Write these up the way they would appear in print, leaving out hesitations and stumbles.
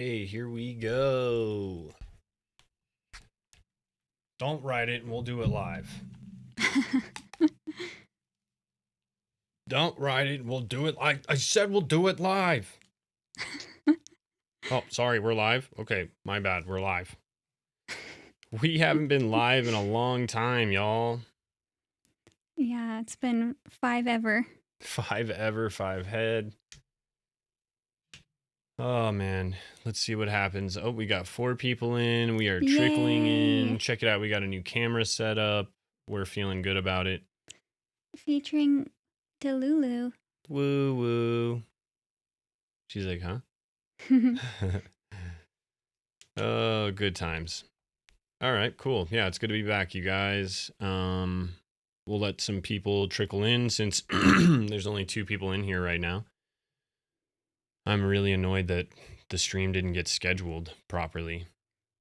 Hey, here we go. Don't write it and we'll do it live. Don't write it and we'll do it. I said we'll do it live. Oh, sorry, we're live? Okay, my bad, we're live. We haven't been live in a long time, y'all. Yeah, it's been 5 ever. 5 ever, 5 head. Oh man, let's see what happens. Oh, we got 4 people in. We are trickling in. Yay! Check it out. We got a new camera set up. We're feeling good about it. Featuring Delulu. Woo woo. She's like, huh? Oh, good times. All right, cool. Yeah, it's good to be back, you guys. We'll let some people trickle in since there's only 2 people in here right now. I'm really annoyed that the stream didn't get scheduled properly.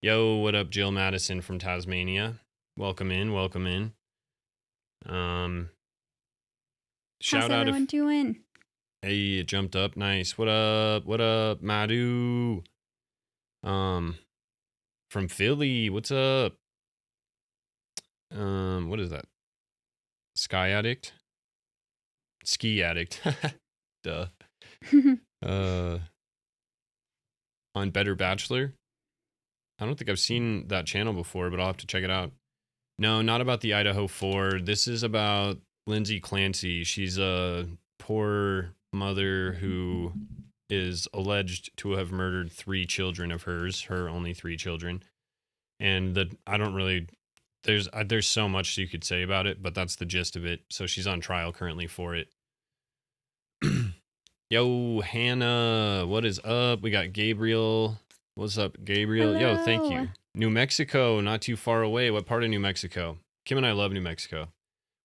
Yo, what up, Jill Madison from Tasmania? Welcome in, welcome in. How's Shout out everyone if doing? hey, it jumped up. Nice. What up, Madu? From Philly. What's up? What is that? Sky Addict? Ski Addict. Duh. On Better Bachelor. I don't think I've seen that channel before, but I'll have to check it out. No, not about the Idaho 4. This is about Lindsay Clancy. She's a poor mother who is alleged to have murdered 3 children of hers, her only 3 children. And I don't really there's so much you could say about it, but that's the gist of it. So she's on trial currently for it. Yo, Hannah, what is up? We got Gabriel. What's up, Gabriel? Hello. Yo, thank you. New Mexico, not too far away. What part of New Mexico? Kim and I love New Mexico.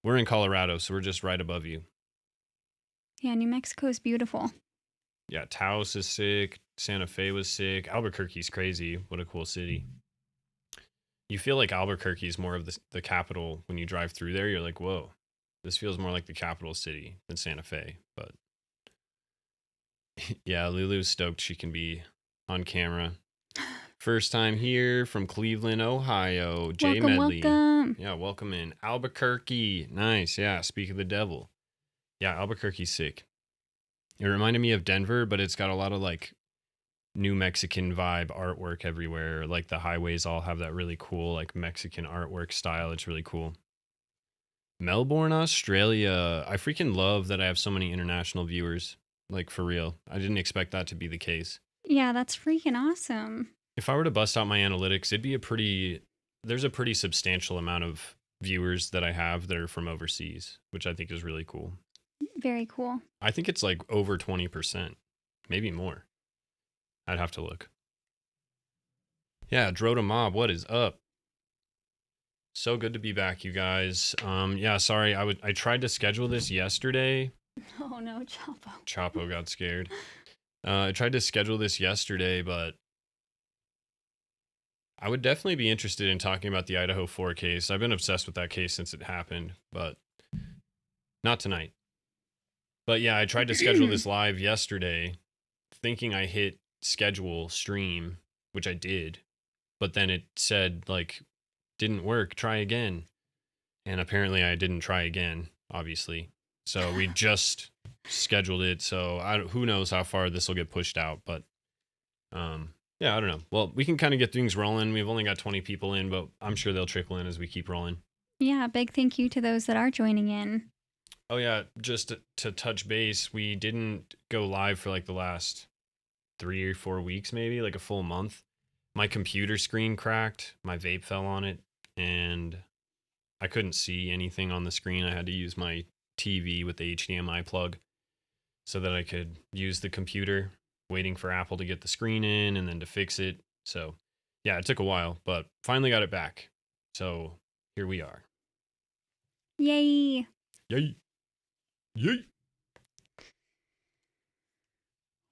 We're in Colorado, so we're just right above you. Yeah, New Mexico is beautiful. Yeah, Taos is sick. Santa Fe was sick. Albuquerque's crazy. What a cool city. You feel like Albuquerque is more of the capital when you drive through there. You're like, whoa, this feels more like the capital city than Santa Fe. But yeah, Lulu's stoked she can be on camera. First time here from Cleveland, Ohio. Jay Medley. Welcome. Yeah, welcome in. Albuquerque. Nice. Yeah, speak of the devil. Yeah, Albuquerque's sick. It reminded me of Denver, but it's got a lot of like New Mexican vibe artwork everywhere. Like the highways all have that really cool like Mexican artwork style. It's really cool. Melbourne, Australia. I freaking love that I have so many international viewers. Like for real. I didn't expect that to be the case. Yeah, that's freaking awesome. If I were to bust out my analytics, there's a pretty substantial amount of viewers that I have that are from overseas, which I think is really cool. Very cool. I think it's like over 20%, maybe more. I'd have to look. Yeah, Drota Mob, what is up? So good to be back, you guys. Yeah, sorry, I tried to schedule this yesterday. Oh no, Chapo. Chapo got scared. I tried to schedule this yesterday, but I would definitely be interested in talking about the Idaho 4 case. I've been obsessed with that case since it happened, but not tonight. But yeah, I tried to schedule this live yesterday, thinking I hit schedule stream, which I did, but then it said like didn't work, try again. And apparently I didn't try again, obviously. So we just scheduled it. So who knows how far this will get pushed out, but yeah, I don't know. Well, we can kind of get things rolling. We've only got 20 people in, but I'm sure they'll trickle in as we keep rolling. Yeah, big thank you to those that are joining in. Oh yeah, just to touch base, we didn't go live for like the last 3 or 4 weeks, maybe like a full month. My computer screen cracked, my vape fell on it, and I couldn't see anything on the screen. I had to use my TV with the HDMI plug so that I could use the computer, waiting for Apple to get the screen in and then to fix it. So yeah, it took a while, but finally got it back. So here we are. Yay. Yay. Yay.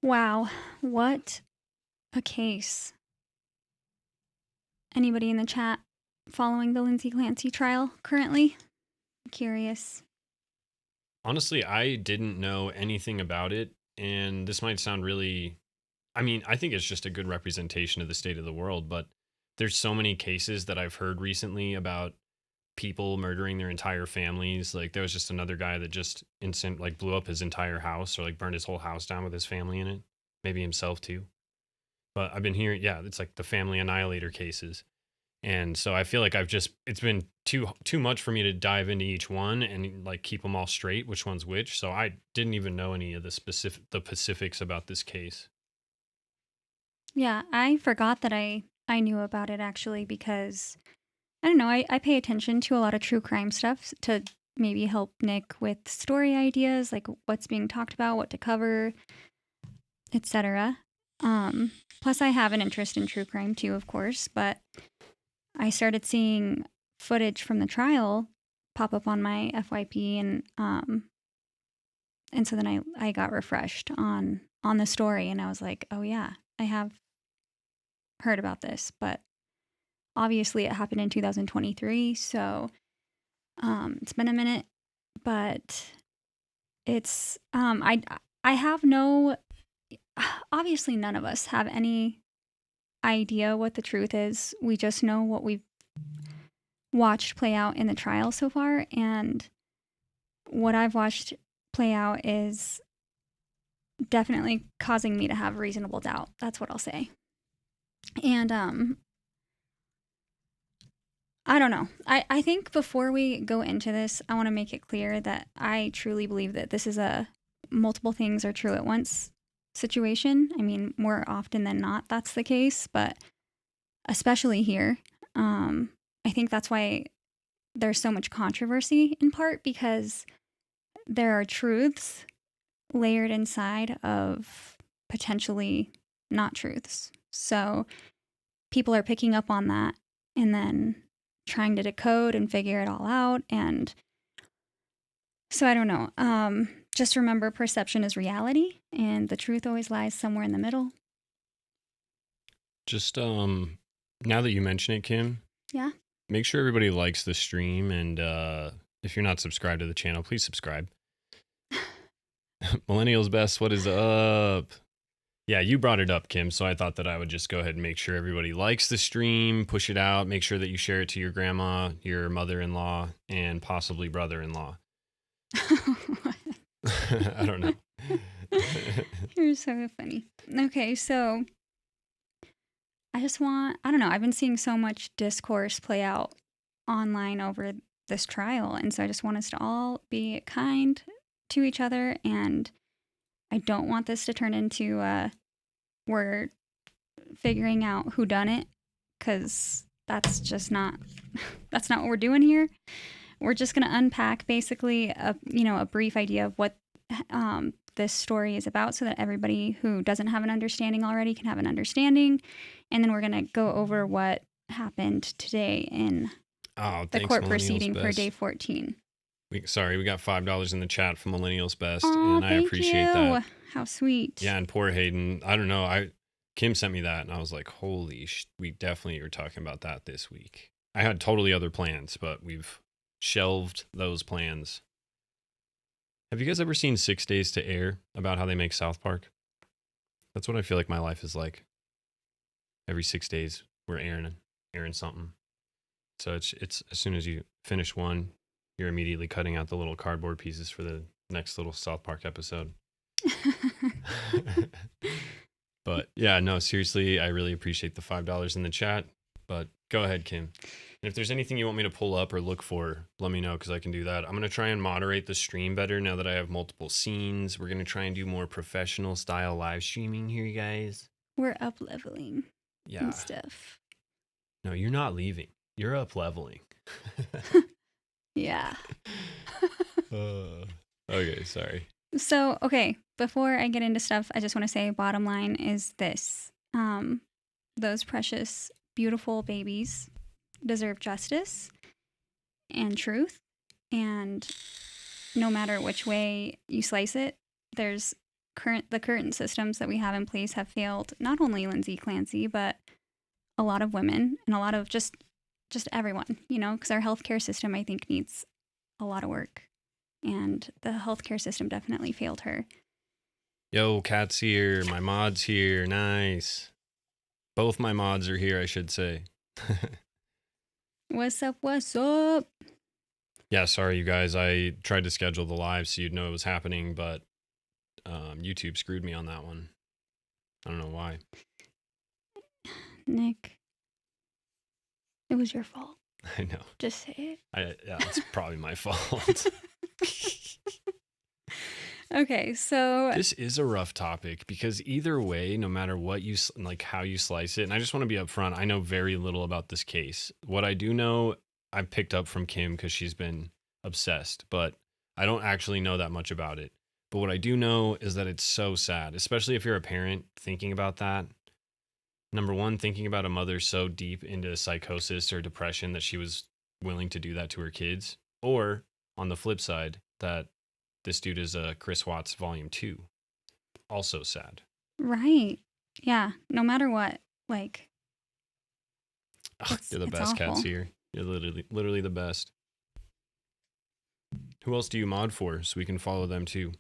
Wow, what a case. Anybody in the chat following the Lindsay Clancy trial currently? I'm curious. Honestly, I didn't know anything about it, and this might sound really I mean, I think it's just a good representation of the state of the world, but there's so many cases that I've heard recently about people murdering their entire families. Like there was just another guy that just like blew up his entire house or like burned his whole house down with his family in it, maybe himself too. But I've been hearing, yeah, it's like the family annihilator cases. And so I feel like it's been too much for me to dive into each one and like keep them all straight, which one's which. So I didn't even know any of the specifics about this case. Yeah, I forgot that I knew about it actually because I don't know, I pay attention to a lot of true crime stuff to maybe help Nick with story ideas, like what's being talked about, what to cover, etc. Plus I have an interest in true crime too, of course, but I started seeing footage from the trial pop up on my FYP and so then I got refreshed on the story and I was like, "Oh yeah, I have heard about this, but obviously it happened in 2023, so it's been a minute, but it's I have no obviously none of us have any idea what the truth is. We just know what we've watched play out in the trial so far, and what I've watched play out is definitely causing me to have reasonable doubt. That's what I'll say. And I don't know. I think before we go into this, I want to make it clear that I truly believe that this is a multiple things are true at once situation. I mean, more often than not, that's the case, but especially here, I think that's why there's so much controversy in part because there are truths layered inside of potentially not truths. So people are picking up on that and then trying to decode and figure it all out. And so I don't know. Just remember perception is reality and the truth always lies somewhere in the middle. Just now that you mention it, Kim. Yeah. Make sure everybody likes the stream, and if you're not subscribed to the channel, please subscribe. Millennials best, what is up? Yeah, you brought it up, Kim, so I thought that I would just go ahead and make sure everybody likes the stream, push it out, make sure that you share it to your grandma, your mother-in-law, and possibly brother-in-law. I don't know. You're so funny. Okay, so I don't know, I've been seeing so much discourse play out online over this trial, and so I just want us to all be kind to each other, and I don't want this to turn into we're figuring out who done it, because that's just not that's not what we're doing here. We're just going to unpack basically a brief idea of what this story is about so that everybody who doesn't have an understanding already can have an understanding. And then we're going to go over what happened today in the court proceeding for day 14. We got $5 in the chat from Millennials Best, and I appreciate that. How sweet. Yeah, and poor Hayden. I don't know. Kim sent me that, and I was like, holy we definitely are talking about that this week. I had totally other plans, but we've shelved those plans. Have you guys ever seen 6 Days to Air, about how they make South Park? That's what I feel like my life is like. Every 6 days, we're airing something. So it's as soon as you finish one, you're immediately cutting out the little cardboard pieces for the next little South Park episode. But yeah, no, seriously, I really appreciate the $5 in the chat. But go ahead, Kim. And if there's anything you want me to pull up or look for, let me know, because I can do that. I'm going to try and moderate the stream better now that I have multiple scenes. We're going to try and do more professional style live streaming here, you guys. We're up leveling and stuff. No, you're not leaving. You're up leveling. Yeah. Okay, sorry. So, okay, before I get into stuff, I just want to say bottom line is this. Those precious, beautiful babies deserve justice and truth. And no matter which way you slice it, the current systems that we have in place have failed not only Lindsay Clancy, but a lot of women and a lot of just everyone, because our healthcare system, I think, needs a lot of work. And the healthcare system definitely failed her. Yo, Cat's here. My mod's here. Nice. Both my mods are here, I should say. What's up? What's up? Yeah, sorry, you guys. I tried to schedule the live so you'd know it was happening, but YouTube screwed me on that one. I don't know why. Nick, it was your fault. I know. Just say it. Yeah, it's probably my fault. Okay, so This is a rough topic because either way, no matter what you like, how you slice it, and I just want to be upfront. I know very little about this case. What I do know, I picked up from Kim because she's been obsessed, but I don't actually know that much about it. But what I do know is that it's so sad, especially if you're a parent thinking about that. Number one, thinking about a mother so deep into psychosis or depression that she was willing to do that to her kids. Or on the flip side, that this dude is Chris Watts Volume 2. Also sad. right. Yeah, no matter what, like Ugh, you're the it's best, awful. Cats here. You're literally the best. Who else do you mod for so we can follow them too?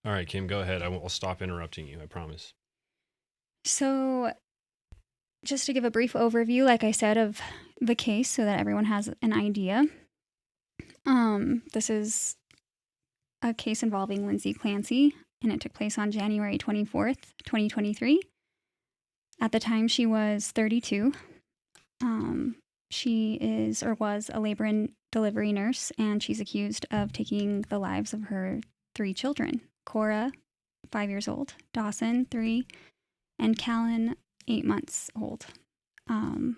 All right, Kim, go ahead. I'll stop interrupting you, I promise. So, just to give a brief overview, like I said, of the case so that everyone has an idea. This is a case involving Lindsay Clancy, and it took place on January 24th, 2023. At the time, she was 32. She is or was a labor and delivery nurse, and she's accused of taking the lives of her 3 children. Cora, 5 years old, Dawson, 3, and Callan, 8 months old. And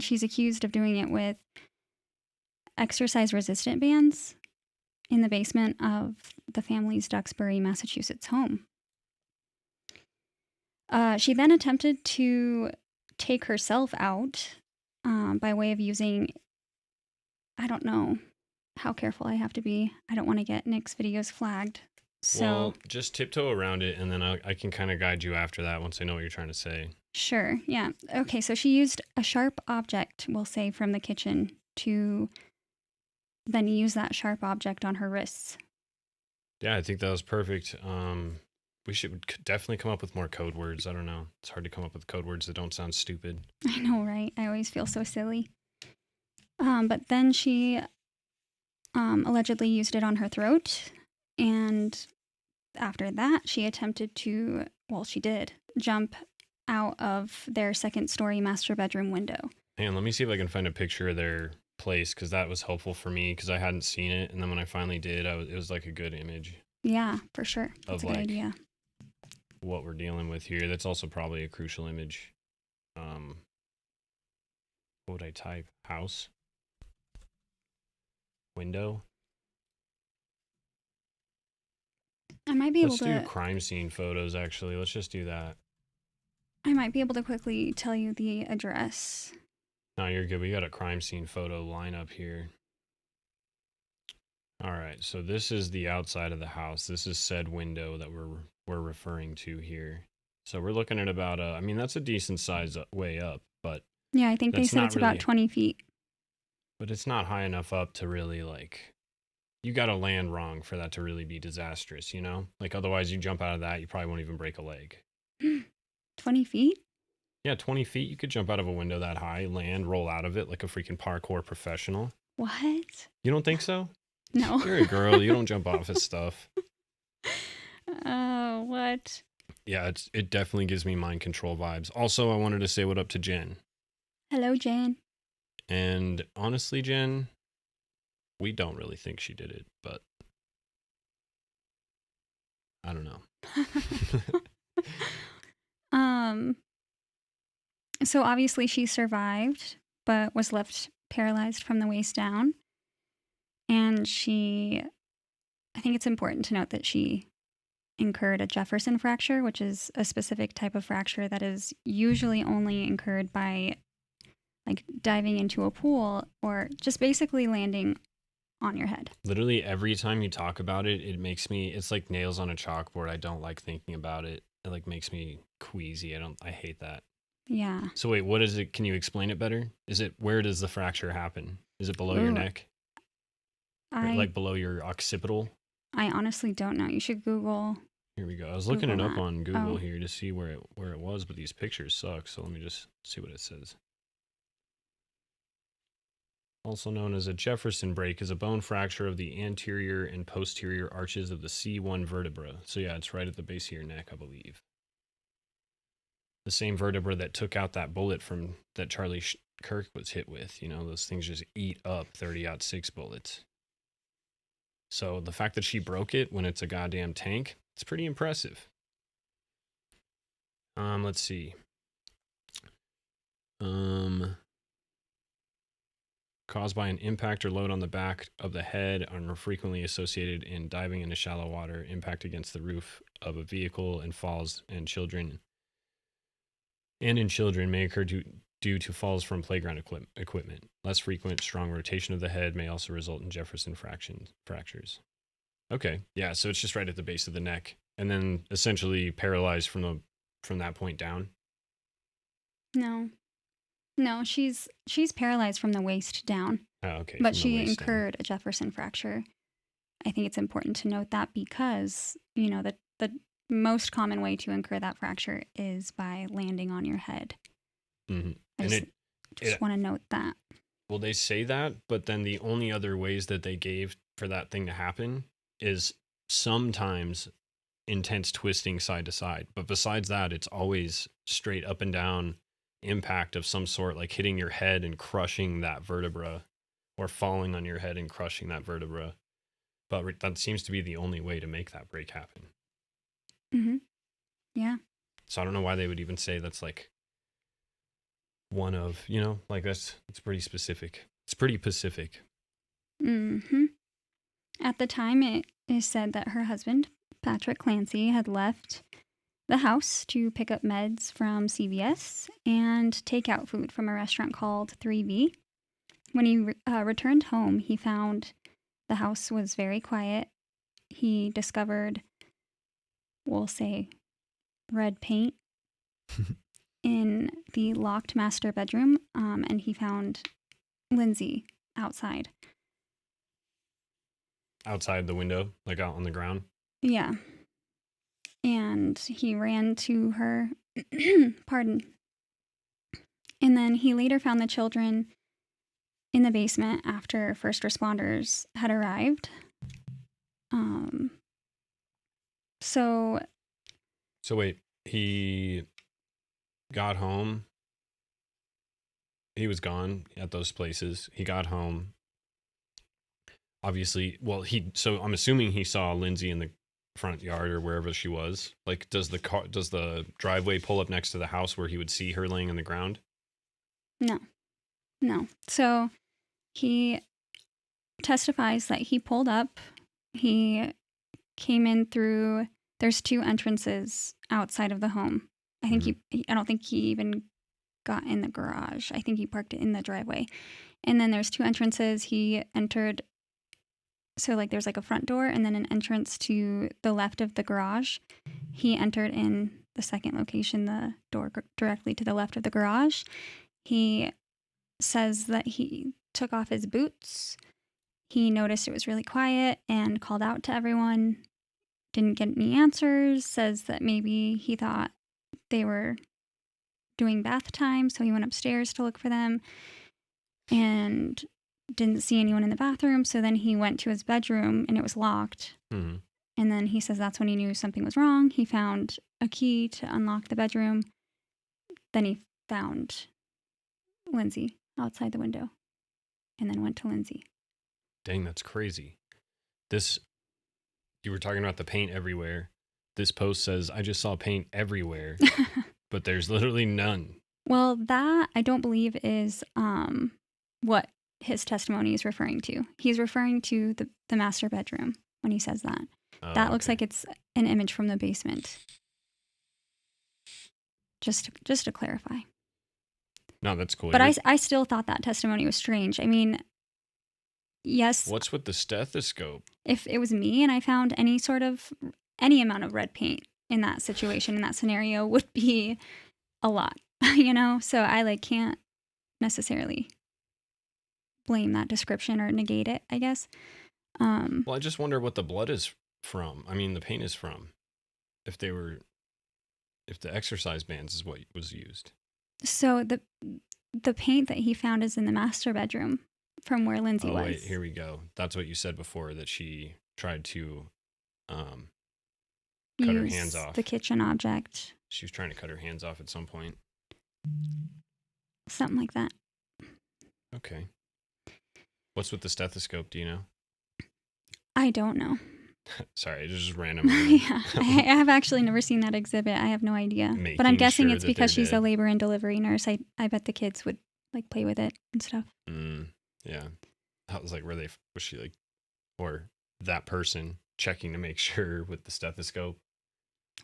she's accused of doing it with exercise-resistant bands in the basement of the family's Duxbury, Massachusetts home. She then attempted to take herself out by way of using, I don't know how careful I have to be. I don't want to get Nick's videos flagged. So, well, just tiptoe around it, and then I can kind of guide you after that once I know what you're trying to say. sure, yeah. Okay, so she used a sharp object, we'll say, from the kitchen to then use that sharp object on her wrists. Yeah, I think that was perfect. We should definitely come up with more code words. I don't know. It's hard to come up with code words that don't sound stupid. I know, right? I always feel so silly. But then she allegedly used it on her throat. And after that, she attempted to, well, she did jump out of their second-story master bedroom window. And let me see if I can find a picture of their place because that was helpful for me because I hadn't seen it. And then when I finally did, it was like a good image Yeah, for sure. That's of a good like idea. what we're dealing with here. That's also probably a crucial image. What would I type? House? Window? I might be able Let's do to. crime scene photos, actually. Let's just do that. I might be able to quickly tell you the address. No, you're good. We got a crime scene photo lineup here. All right, so this is the outside of the house. This is said window that we're referring to here. So we're looking at about I mean, that's a decent size way up, but Yeah, I think they That's said not it's about really- 20 feet. but it's not high enough up to really like. You got to land wrong for that to really be disastrous, you know? Like otherwise, you jump out of that, you probably won't even break a leg. 20 feet? Yeah, 20 feet. You could jump out of a window that high, land, roll out of it like a freaking parkour professional. What? You don't think so? No. You're a girl. You don't jump off of stuff. Oh, what? Yeah, it definitely gives me mind control vibes. Also, I wanted to say what up to Jen. Hello, Jan. And honestly, Jen, we don't really think she did it, but I don't know. So obviously she survived, but was left paralyzed from the waist down. And I think it's important to note that she incurred a Jefferson fracture, which is a specific type of fracture that is usually only incurred by like diving into a pool or just basically landing on your head. Literally every time you talk about it, it's like nails on a chalkboard. I don't like thinking about it. It like makes me queasy. I hate that. Yeah. So wait, what is it? Can you explain it better? Where does the fracture happen? Is it below your Ooh, neck? Or like below your occipital? I honestly don't know. You should Google. Here we go. I was looking it Google up that. on Google Oh. here to see where it was, but these pictures suck. So let me just see what it says. Also known as a Jefferson break, is a bone fracture of the anterior and posterior arches of the C1 vertebra. So yeah, it's right at the base of your neck, I believe. The same vertebra that took out that bullet from that Charlie Kirk was hit with. You know, those things just eat up 30-06 bullets. So the fact that she broke it when it's a goddamn tank, it's pretty impressive. Let's see. Caused by an impact or load on the back of the head and are frequently associated in diving into shallow water, impact against the roof of a vehicle and falls in children may occur due to falls from playground equipment. Less frequent, strong rotation of the head may also result in Jefferson fractures. Okay, yeah, so it's just right at the base of the neck, and then essentially paralyzed from that point down. No, she's paralyzed from the waist down. Oh, okay. But she incurred a Jefferson fracture. I think it's important to note that because, you know, the most common way to incur that fracture is by landing on your head. Mm-hmm. I just want to note that. Well, they say that, but then the only other ways that they gave for that thing to happen is sometimes intense twisting side to side. But besides that, it's always straight up and down impact of some sort, like hitting your head and crushing that vertebra, or falling on your head and crushing that vertebra. But that seems to be the only way to make that break happen. Mm-hmm. Yeah. So I don't know why they would even say that's like one of, you know, like it's pretty specific. It's pretty Pacific. Mm-hmm. At the time, it is said that her husband, Patrick Clancy, had left the house to pick up meds from CVS and take out food from a restaurant called 3V. When he returned home, he found the house was very quiet. He discovered, we'll say, red paint in the locked master bedroom, and he found Lindsay outside. Outside the window, like out on the ground? Yeah. And he ran to her, pardon. And then he later found the children in the basement after first responders had arrived. So wait, he got home. He was gone at those places. He got home. Obviously, well, so I'm assuming he saw Lindsay in the front yard or wherever she was. Like, does the driveway pull up next to the house where he would see her laying on the ground? No. So he testifies that he pulled up. He came in through. There's two entrances outside of the home. I think I don't think he even got in the garage. I think he parked it in the driveway. And then there's two entrances. He entered. So like there's like a front door and then an entrance to the left of the garage. He entered in the second location, the door directly to the left of the garage. He says that he took off his boots. He noticed it was really quiet and called out to everyone. Didn't get any answers. Says that maybe he thought they were doing bath time, so he went upstairs to look for them and didn't see anyone in the bathroom. So then he went to his bedroom and it was locked. Mm-hmm. And then he says that's when he knew something was wrong. He found a key to unlock the bedroom. Then he found Lindsay outside the window and then went to Lindsay. Dang, that's crazy. You were talking about the paint everywhere. This post says, I just saw paint everywhere, but there's literally none. Well, that I don't believe is what his testimony is referring to. He's referring to the master bedroom when he says that. That looks like it's an image from the basement. Just to clarify. No, that's cool. But I still thought that testimony was strange. I mean, yes. What's with the stethoscope? If it was me and I found any amount of red paint in that situation, in that scenario, would be a lot, you know? So I can't necessarily blame that description or negate it, I guess. Well, I just wonder what the blood is from? I mean, the paint is from. If the exercise bands is what was used. So the paint that he found is in the master bedroom from where Lindsay was. Oh, wait, here we go. That's what you said before, that she tried to cut her hands off. The kitchen object. She was trying to cut her hands off at some point. Something like that. Okay. What's with the stethoscope? Do you know? I don't know. Sorry, it's just random. Yeah, I have actually never seen that exhibit. I have no idea. But I'm guessing it's because she's a labor and delivery nurse. I bet the kids would like play with it and stuff. Yeah. I was like, was she like, or that person checking to make sure with the stethoscope?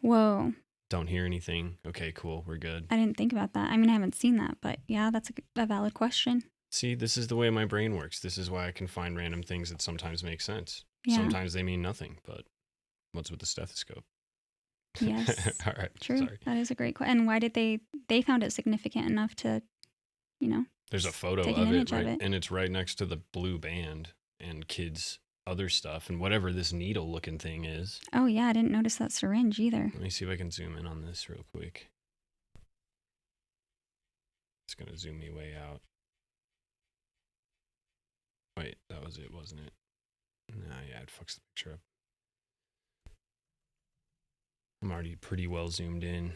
Whoa. Don't hear anything. Okay, cool. We're good. I didn't think about that. I mean, I haven't seen that, but yeah, that's a valid question. See, this is the way my brain works. This is why I can find random things that sometimes make sense. Yeah. Sometimes they mean nothing, but what's with the stethoscope? Yes. All right. True. Sorry. That is a great question. And why did they found it significant enough to, There's a photo take of an it, image right? of it. And it's right next to the blue band and kids' other stuff and whatever this needle looking thing is. Oh, yeah. I didn't notice that syringe either. Let me see if I can zoom in on this real quick. It's going to zoom me way out. Wait, that was it, wasn't it? Nah, yeah, it fucks the picture up. I'm already pretty well zoomed in.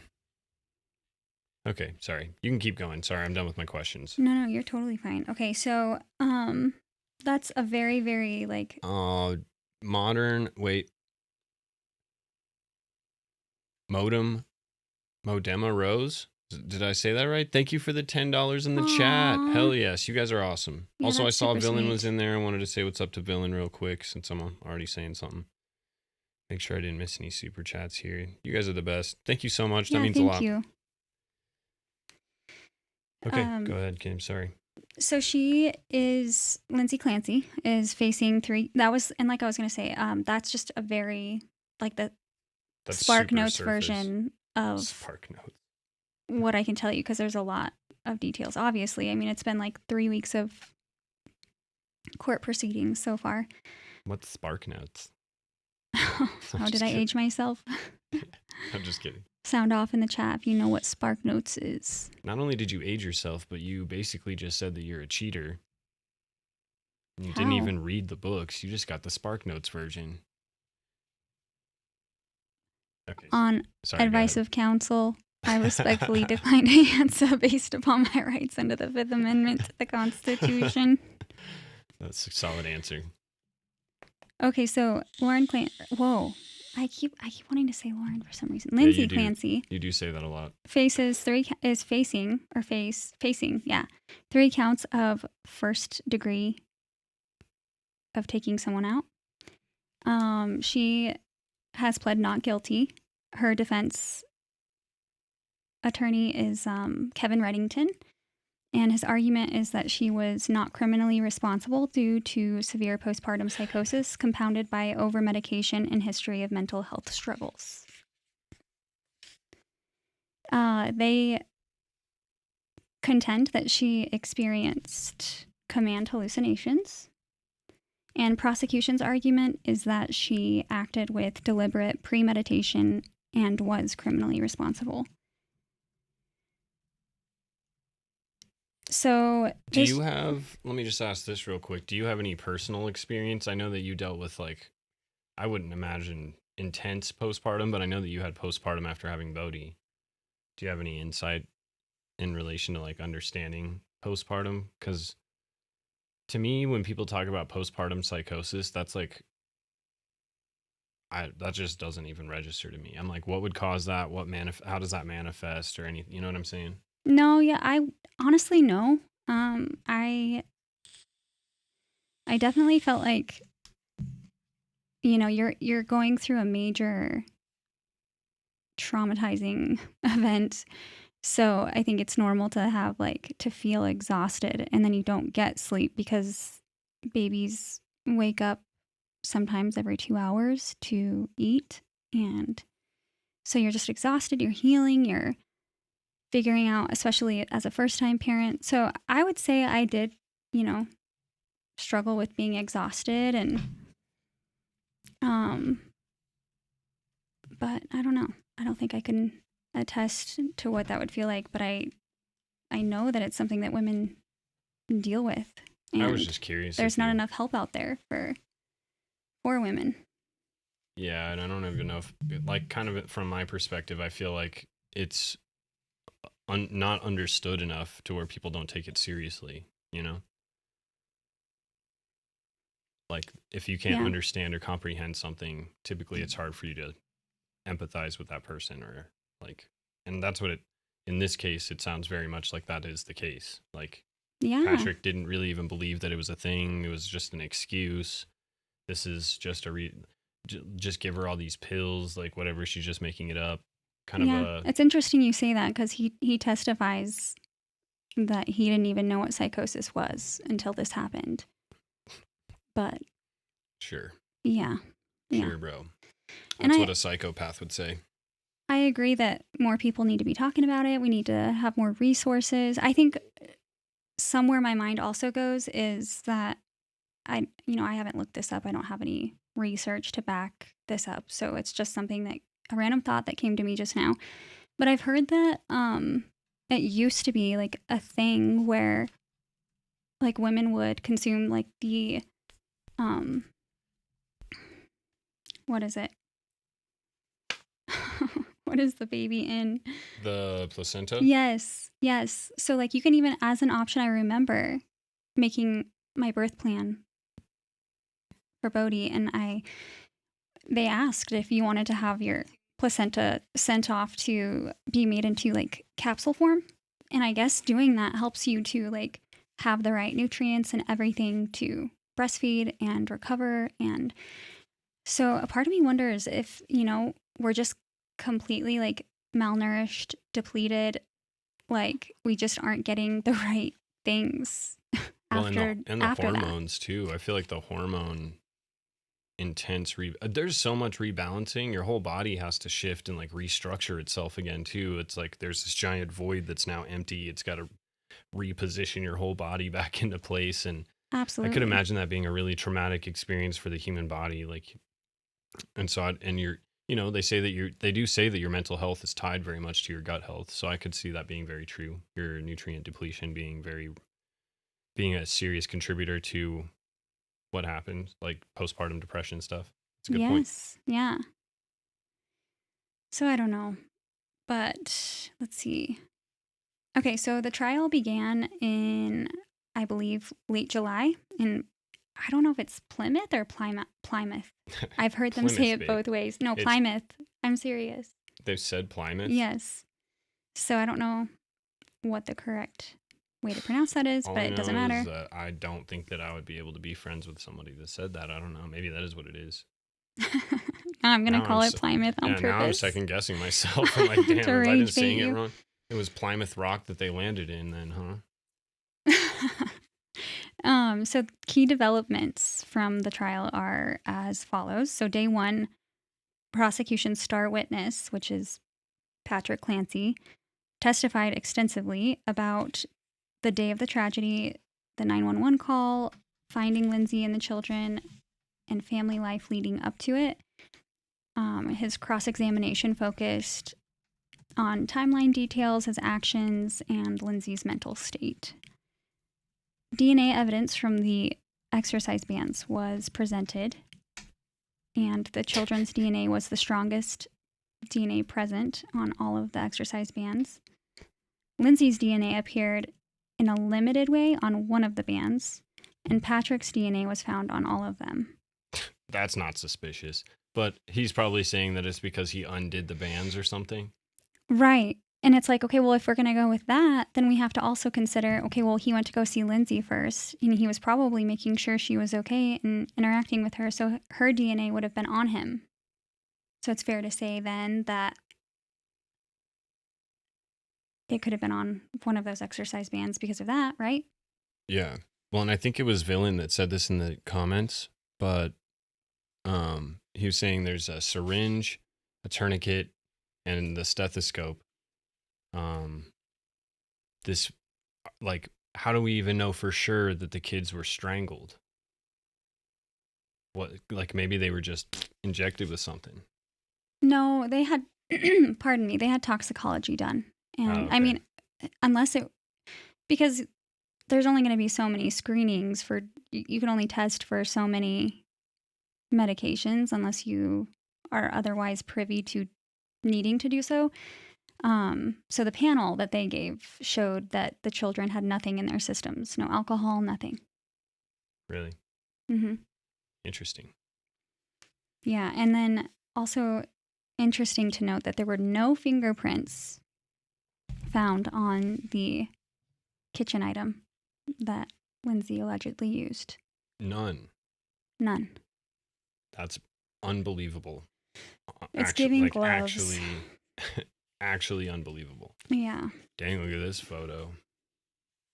Okay, sorry. You can keep going. Sorry, I'm done with my questions. No, you're totally fine. Okay, so that's a very, very like modern Modema Rose. Did I say that right? Thank you for the $10 in the chat. Hell yes, you guys are awesome. Yeah, also, I saw Villain sweet. was in there. I wanted to say what's up to Villain real quick since I'm already saying something. Make sure I didn't miss any super chats here. You guys are the best. Thank you so much. That means a lot. Thank you. Okay, go ahead, Kim. Sorry. So Lindsay Clancy is facing 3. That was, and like I was going to say, that's just a very, like that's Spark Notes version of Spark Notes. What I can tell you, because there's a lot of details. Obviously, I mean, it's been like 3 weeks of court proceedings so far. What's Spark Notes? How did I age myself? I'm just kidding. Sound off in the chat if you know what Spark Notes is. Not only did you age yourself, but you basically just said that you're a cheater. You didn't even read the books. You just got the Spark Notes version. Okay. On advice of counsel, I respectfully decline to answer based upon my rights under the 5th Amendment to the Constitution. That's a solid answer. Okay, so Lauren Clancy. Whoa, I keep wanting to say Lauren for some reason. Lindsay Clancy. You do say that a lot. Facing 3 counts of first degree of taking someone out. She has pled not guilty. Her defense attorney is Kevin Reddington, and his argument is that she was not criminally responsible due to severe postpartum psychosis compounded by over-medication and history of mental health struggles. They contend that she experienced command hallucinations, and prosecution's argument is that she acted with deliberate premeditation and was criminally responsible. So, let me just ask this real quick. Do you have any personal experience? I know that you dealt with, like, I wouldn't imagine intense postpartum, but I know that you had postpartum after having Bodhi. Do you have any insight in relation to, like, understanding postpartum? Because to me, when people talk about postpartum psychosis, that's like, that just doesn't even register to me. I'm like, what would cause that? How does that manifest or anything? You know what I'm saying? No, yeah, I honestly no. I definitely felt like, you're going through a major traumatizing event. So I think it's normal to have to feel exhausted, and then you don't get sleep because babies wake up sometimes every 2 hours to eat. And so you're just exhausted, you're healing, you're figuring out, especially as a first-time parent. So I would say I did, struggle with being exhausted. And But I don't know. I don't think I can attest to what that would feel like, but I know that it's something that women deal with. And I was just curious. there's not enough help out there for women. Yeah, and I don't even know if, like, kind of from my perspective, I feel like it's not understood enough to where people don't take it seriously, you know? Like, if you can't understand or comprehend something, typically it's hard for you to empathize with that person, or like, and that's what in this case, it sounds very much like that is the case. Like, Patrick didn't really even believe that it was a thing. It was just an excuse. This is just just give her all these pills, like whatever. She's just making it up. It's interesting you say that, because he testifies that he didn't even know what psychosis was until this happened. But sure. Yeah. Sure, bro. That's what a psychopath would say. I agree that more people need to be talking about it. We need to have more resources. I think somewhere my mind also goes is that I haven't looked this up. I don't have any research to back this up. So it's just something that a random thought that came to me just now. But I've heard that it used to be like a thing where like women would consume like the what is it? What is the baby in? The placenta? Yes. So like you can even, as an option, I remember making my birth plan for Bodhi, and they asked if you wanted to have your placenta sent off to be made into like capsule form. And I guess doing that helps you to like have the right nutrients and everything to breastfeed and recover. And so a part of me wonders if, we're just completely like malnourished, depleted, like we just aren't getting the right things after and the hormones that. Too. I feel like the hormone intense there's so much rebalancing. Your whole body has to shift and like restructure itself again too. It's like there's this giant void that's now empty. It's got to reposition your whole body back into place. And absolutely, I could imagine that being a really traumatic experience for the human body. Like, and so they do say that your mental health is tied very much to your gut health. So I could see that being very true. Your nutrient depletion being a serious contributor to what happens, like postpartum depression stuff. It's a good point. Yeah. So I don't know, but let's see. Okay, so the trial began in, I believe, late July, and I don't know if it's Plymouth or Plymouth. I've heard them say it both ways. No, Plymouth. I'm serious. They've said Plymouth? Yes. So I don't know what the correct way to pronounce that is, but it doesn't matter. I don't think that I would be able to be friends with somebody that said that. I don't know. Maybe that is what it is. I'm going to call it Plymouth on purpose. Now I'm second guessing myself. I'm like, damn, was I just saying it wrong? It was Plymouth Rock that they landed in then, huh? So key developments from the trial are as follows. So day one, prosecution's star witness, which is Patrick Clancy, testified extensively about the day of the tragedy, the 911 call, finding Lindsay and the children, and family life leading up to it. His cross-examination focused on timeline details, his actions, and Lindsay's mental state. DNA evidence from the exercise bands was presented, and the children's DNA was the strongest DNA present on all of the exercise bands. Lindsay's DNA appeared in a limited way on one of the bands, and Patrick's DNA was found on all of them. That's not suspicious, but he's probably saying that it's because he undid the bands or something. Right. And it's like, okay, well, if we're going to go with that, then we have to also consider, okay, well, he went to go see Lindsay first, and he was probably making sure she was okay and interacting with her, so her DNA would have been on him. So it's fair to say then that it could have been on one of those exercise bands because of that, right? Yeah. Well, and I think it was Villain that said this in the comments, but he was saying there's a syringe, a tourniquet, and the stethoscope. This, like, how do we even know for sure that the kids were strangled? What, like, maybe they were just injected with something. No, they had, pardon me, they had toxicology done. And I Okay. mean, unless it, because there's only going to be so many screenings for, you can only test for so many medications unless you are otherwise privy to needing to do so. So the panel that they gave showed that the children had nothing in their systems, no alcohol, nothing. Really Hmm. interesting. Yeah, and then also interesting to note that there were no fingerprints found on the kitchen item that Lindsay allegedly used. None. None. That's unbelievable. It's giving gloves. Actually, actually unbelievable. Yeah. Dang, look at this photo.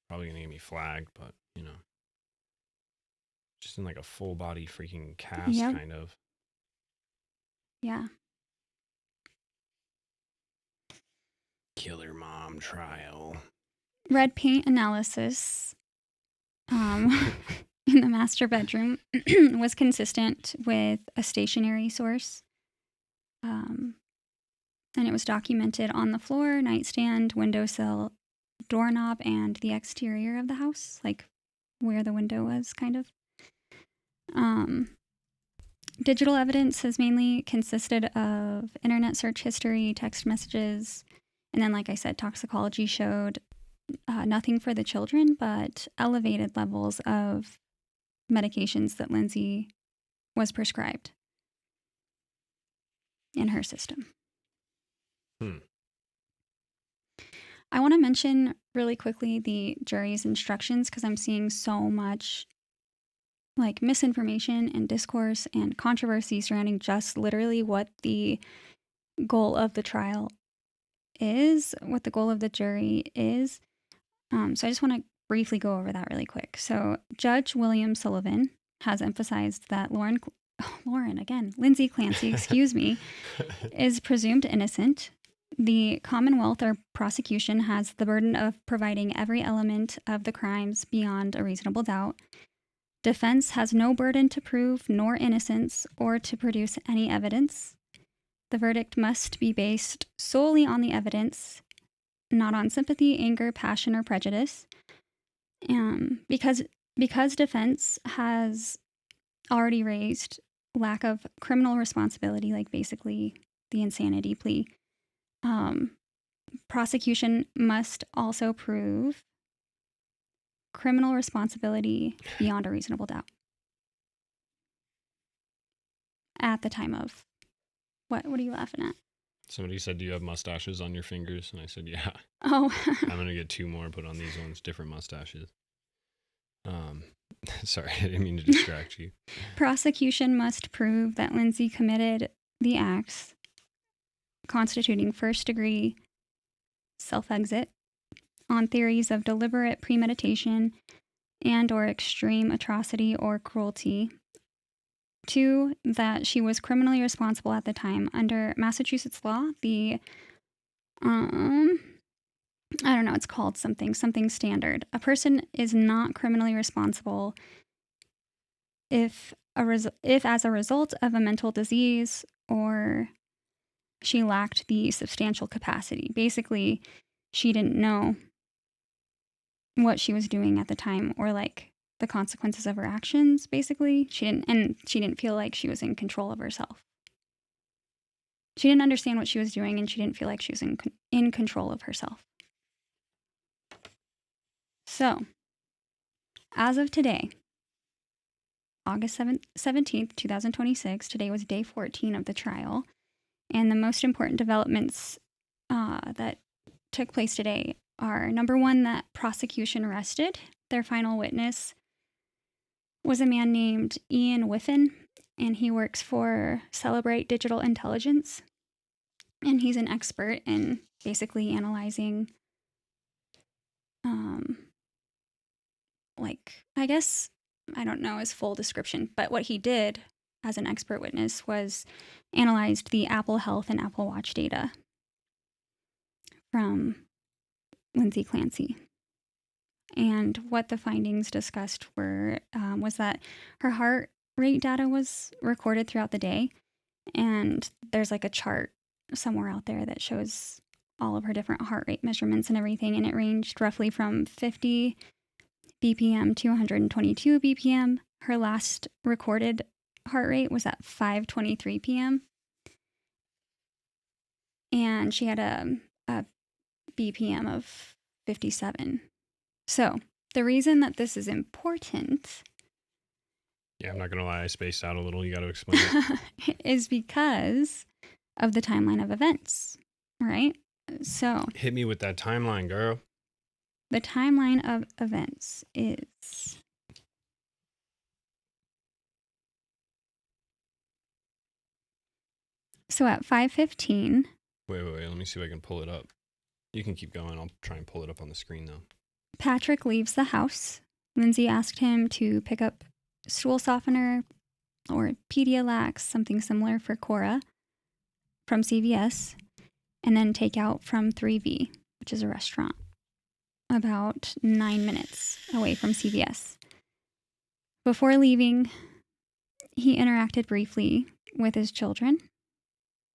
Probably gonna get me flagged, but just in like a full body freaking cast, Yep. kind of. Yeah. Killer mom trial. Red paint analysis in the master bedroom was consistent with a stationary source. And it was documented on the floor, nightstand, windowsill, doorknob, and the exterior of the house, like where the window was, kind of. Digital evidence has mainly consisted of internet search history, text messages, and then, like I said, toxicology showed nothing for the children, but elevated levels of medications that Lindsay was prescribed in her system. I want to mention really quickly the jury's instructions because I'm seeing so much like misinformation and discourse and controversy surrounding just literally what the goal of the trial is, what the goal of the jury is. So I just want to briefly go over that really quick. So Judge William Sullivan has emphasized that Lindsay Clancy, excuse me, is presumed innocent. The Commonwealth or prosecution has the burden of providing every element of the crimes beyond a reasonable doubt. Defense has no burden to prove nor innocence or to produce any evidence. The verdict must be based solely on the evidence, not on sympathy, anger, passion, or prejudice. Because defense has already raised lack of criminal responsibility, like basically the insanity plea, prosecution must also prove criminal responsibility beyond a reasonable doubt at the time of what are you laughing at? Somebody said, "Do you have mustaches on your fingers?" And I said, "Yeah." Oh. I'm gonna get 2 more put on these ones, different mustaches. Sorry, I didn't mean to distract you. Prosecution must prove that Lindsay committed the acts constituting first-degree self-exit on theories of deliberate premeditation and or extreme atrocity or cruelty. 2, that she was criminally responsible at the time. Under Massachusetts law, the I don't know, it's called something standard. A person is not criminally responsible if as a result of a mental disease or she lacked the substantial capacity. Basically, she didn't know what she was doing at the time or like the consequences of her actions. Basically, she didn't feel like she was in control of herself. She didn't understand what she was doing and she didn't feel like she was in control of herself. So, as of today, August 17th, 2026, today was day 14 of the trial. And the most important developments that took place today are, number one, that prosecution arrested. Their final witness was a man named Ian Whiffen, and he works for Celebrate Digital Intelligence. And he's an expert in basically analyzing, I guess, I don't know his full description, but what he did as an expert witness was analyzed the Apple Health and Apple Watch data from Lindsay Clancy. And what the findings discussed was that her heart rate data was recorded throughout the day, And there's like a chart somewhere out there that shows all of her different heart rate measurements and everything. And it ranged roughly from 50 BPM to 122 BPM. Her last recorded heart rate was at 5:23 p.m. And she had a BPM of 57. So the reason that this is important Yeah, I'm not going to lie. I spaced out a little. You got to explain it. is because of the timeline of events, right? So Hit me with that timeline, girl. the timeline of events is so at 5:15. Wait. Let me see if I can pull it up. You can keep going. I'll try and pull it up on the screen, though. Patrick leaves the house. Lindsay asked him to pick up stool softener or Pedialax, something similar for Cora, from CVS, and then take out from 3V, which is a restaurant, about 9 minutes away from CVS. Before leaving, he interacted briefly with his children.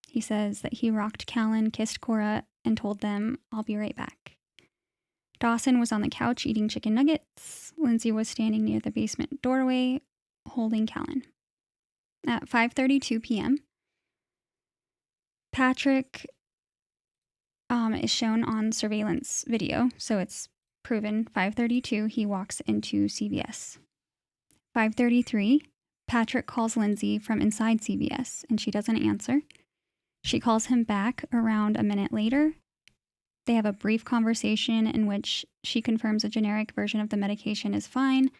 He says that he rocked Callan, kissed Cora, and told them, "I'll be right back." Dawson was on the couch eating chicken nuggets. Lindsay was standing near the basement doorway, holding Callan. At 5:32 p.m., Patrick is shown on surveillance video, so it's proven 5:32 he walks into CVS. 5:33, Patrick calls Lindsay from inside CVS, and she doesn't answer. She calls him back around a minute later. They have a brief conversation in which she confirms a generic version of the medication is fine.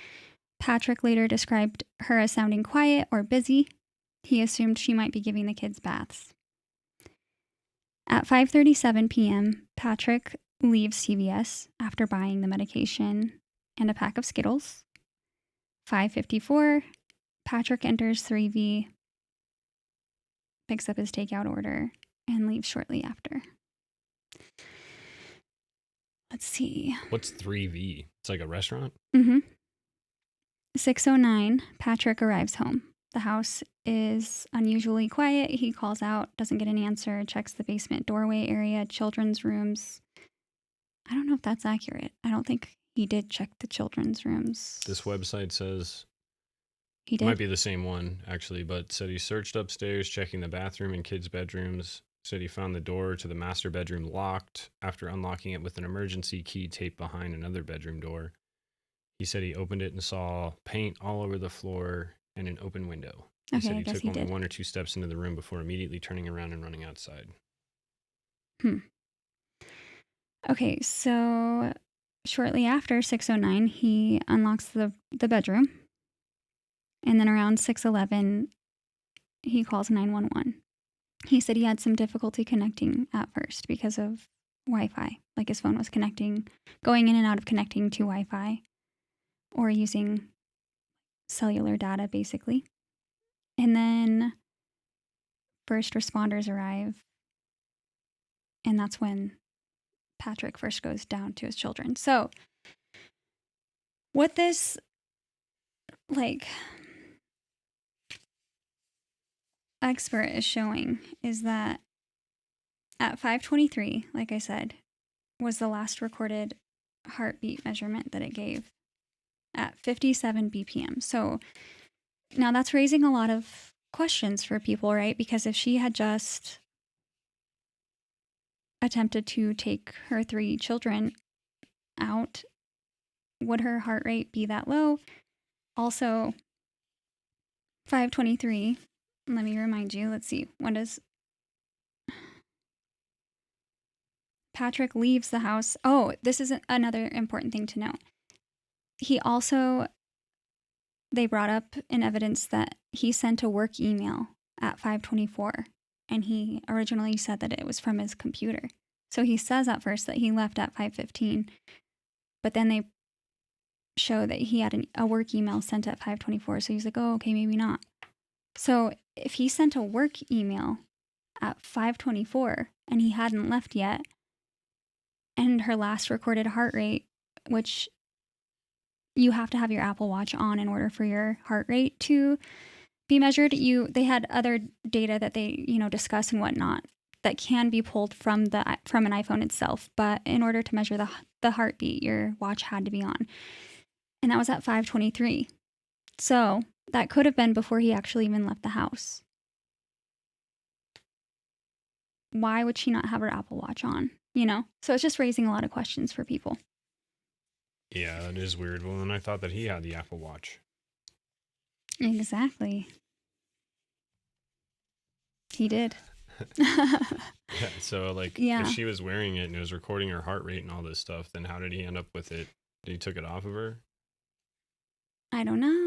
Patrick later described her as sounding quiet or busy. He assumed she might be giving the kids baths. At 5:37 p.m., Patrick leaves CVS after buying the medication and a pack of Skittles. 5:54, Patrick enters 3V, picks up his takeout order, and leaves shortly after. Let's see. What's 3V? It's like a restaurant? 6:09, Patrick arrives home. The house is unusually quiet. He calls out, doesn't get an answer, checks the basement doorway area, children's rooms. I don't know if that's accurate. I don't think he did check the children's rooms. This website says He it did? might be the same one, actually, but said he searched upstairs, checking the bathroom and kids' bedrooms. Said he found the door to the master bedroom locked after unlocking it with an emergency key taped behind another bedroom door. He said he opened it and saw paint all over the floor and an open window. He said he took only 1 or 2 steps into the room before immediately turning around and running outside. Okay, so shortly after 6:09, he unlocks the bedroom. And then around 6:11, he calls 911. He said he had some difficulty connecting at first because of Wi-Fi. Like his phone was going in and out of connecting to Wi-Fi or using cellular data, basically. And then first responders arrive. And that's when Patrick first goes down to his children. So what this, expert is showing is that at 5:23, like I said, was the last recorded heartbeat measurement that it gave at 57 BPM. So now that's raising a lot of questions for people, right? Because if she had just attempted to take her 3 children out, would her heart rate be that low? Also, 5:23, let me remind you, let's see, when does Patrick leaves the house? Oh, this is another important thing to note. They brought up in evidence that he sent a work email at 5:24, and he originally said that it was from his computer. So he says at first that he left at 5:15, but then they show that he had a work email sent at 5:24. So he's like, oh, okay, maybe not. So if he sent a work email at 5:24 and he hadn't left yet, and her last recorded heart rate, which you have to have your Apple Watch on in order for your heart rate to be measured. They had other data that they, discuss and whatnot that can be pulled from an iPhone itself. But in order to measure the heartbeat, your watch had to be on. And that was at 5:23. So that could have been before he actually even left the house. Why would she not have her Apple Watch on? So it's just raising a lot of questions for people. Yeah, that is weird. Well, then I thought that he had the Apple Watch. Exactly. He did. Yeah, so Yeah. if she was wearing it and it was recording her heart rate and all this stuff, then how did he end up with it? Did he took it off of her? I don't know.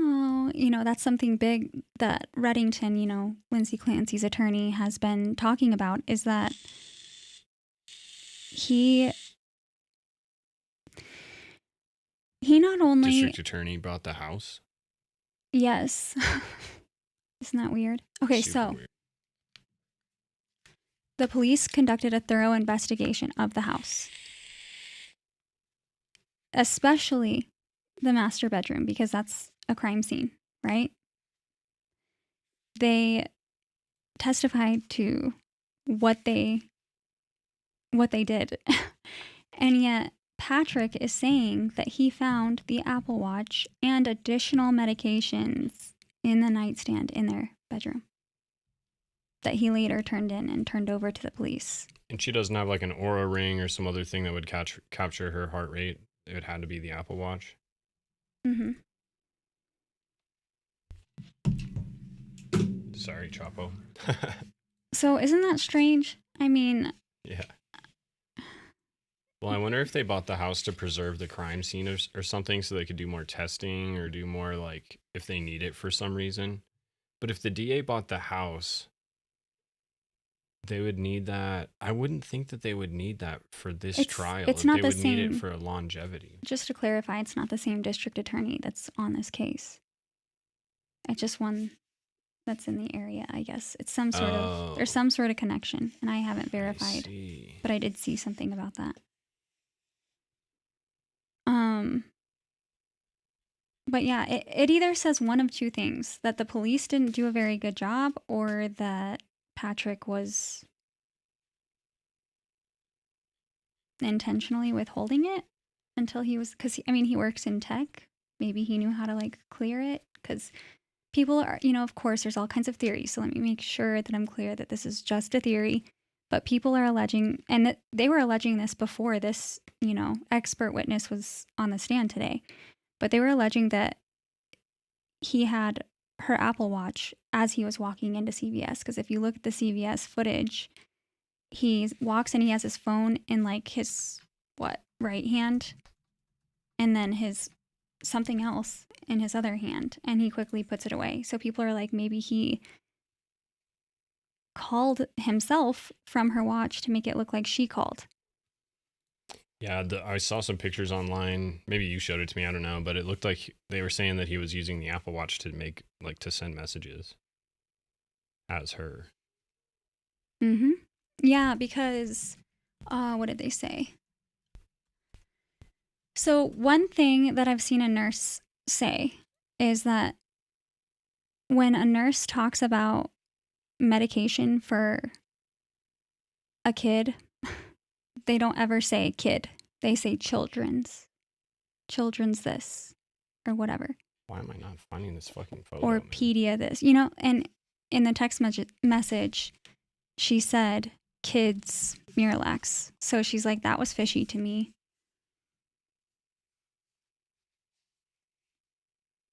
That's something big that Reddington, Lindsay Clancy's attorney, has been talking about, is that he not only... District attorney bought the house? Yes. Isn't that weird? Okay, Super weird. The police conducted a thorough investigation of the house, especially the master bedroom, because that's a crime scene, right? They testified to what they did. And yet Patrick is saying that he found the Apple Watch and additional medications in the nightstand in their bedroom that he later turned in and turned over to the police. And she doesn't have an Aura ring or some other thing that would capture her heart rate. It had to be the Apple Watch. Mm-hmm. Sorry, Chapo. So isn't that strange? I mean... Yeah. Well, I wonder if they bought the house to preserve the crime scene or something so they could do more testing or do more if they need it for some reason. But if the DA bought the house, they would need that. I wouldn't think that they would need that for this trial. It's not they the would same. Need it for longevity. Just to clarify, it's not the same district attorney that's on this case. It's just one that's in the area, I guess. It's some sort of... There's some sort of connection, and I haven't verified. But I did see something about that. But yeah, it either says one of two things: that the police didn't do a very good job, or that Patrick was intentionally withholding it until he was... Because, he works in tech. Maybe he knew how to, clear it. Because people are, of course, there's all kinds of theories. So let me make sure that I'm clear that this is just a theory. But people are alleging, and that they were alleging this before this, expert witness was on the stand today. But they were alleging that he had her Apple Watch as he was walking into CVS. Because if you look at the CVS footage, he walks and he has his phone in his, right hand. And then his something else in his other hand. And he quickly puts it away. So people are like, maybe he called himself from her watch to make it look like she called. Yeah, I saw some pictures online. Maybe you showed it to me. I don't know, but it looked like they were saying that he was using the Apple Watch to make to send messages as her. Mm-hmm. Yeah, because what did they say? So one thing that I've seen a nurse say is that when a nurse talks about medication for a kid, they don't ever say kid. They say children's this, or whatever. Why am I not finding this fucking photo? Or pedia this, and in the text message, she said kids Miralax. So she's like, that was fishy to me.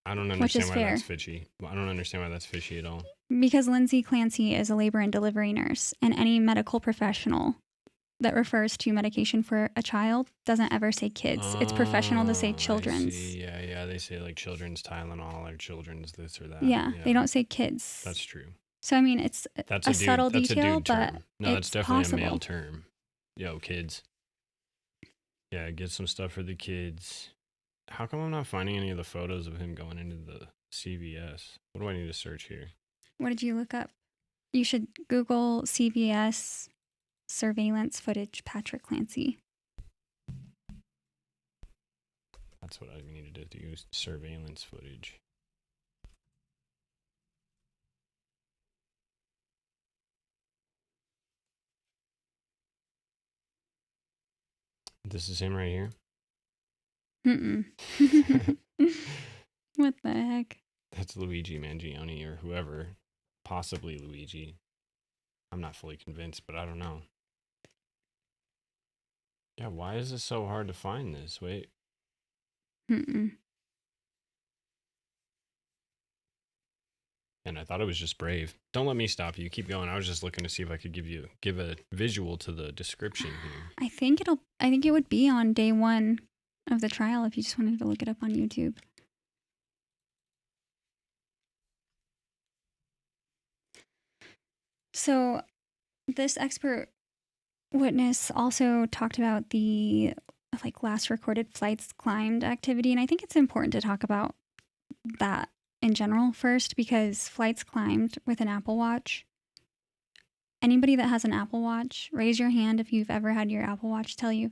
I don't understand why that's fishy. I don't understand why that's fishy at all. Because Lindsay Clancy is a labor and delivery nurse, and any medical professional that refers to medication for a child doesn't ever say kids. It's professional to say children's. Yeah. They say children's Tylenol or children's this or that. Yeah, they don't say kids. That's true. So, it's a subtle detail, but no, it's that's definitely possible. a male term. Yo, kids. Yeah, get some stuff for the kids. How come I'm not finding any of the photos of him going into the CVS? What do I need to search here? What did you look up? You should Google CVS surveillance footage Patrick Clancy. That's what I needed to do, surveillance footage. This is him right here. Mm-mm. What the heck? That's Luigi Mangione or whoever. Possibly Luigi. I'm not fully convinced, but I don't know. Yeah, why is this so hard to find this? Wait. Mm-mm. And I thought it was just Brave. Don't let me stop you. Keep going. I was just looking to see if I could give a visual to the description here. I think it would be on day 1 of the trial if you just wanted to look it up on YouTube. So this expert witness also talked about the last recorded flights climbed activity, and I think it's important to talk about that in general first, because flights climbed with an Apple Watch. Anybody that has an Apple Watch, raise your hand if you've ever had your Apple Watch tell you,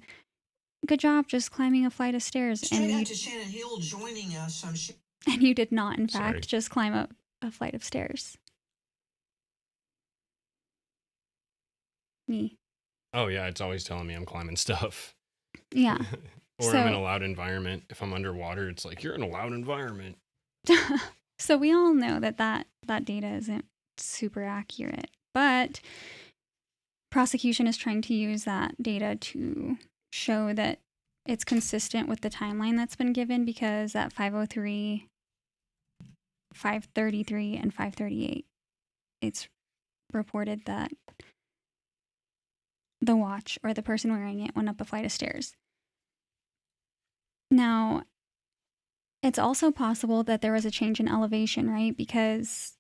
"Good job just climbing a flight of stairs." Straight out to Shannon Hill joining us. And you did not, in Sorry. fact, just climb up a flight of stairs. Me. Oh, yeah, it's always telling me I'm climbing stuff. Yeah. Or I'm in a loud environment. If I'm underwater, it's like, you're in a loud environment. So we all know that data isn't super accurate, but prosecution is trying to use that data to show that it's consistent with the timeline that's been given, because at 5:03, 5:33, and 5:38, it's reported that the watch or the person wearing it went up a flight of stairs. Now, it's also possible that there was a change in elevation, right? Because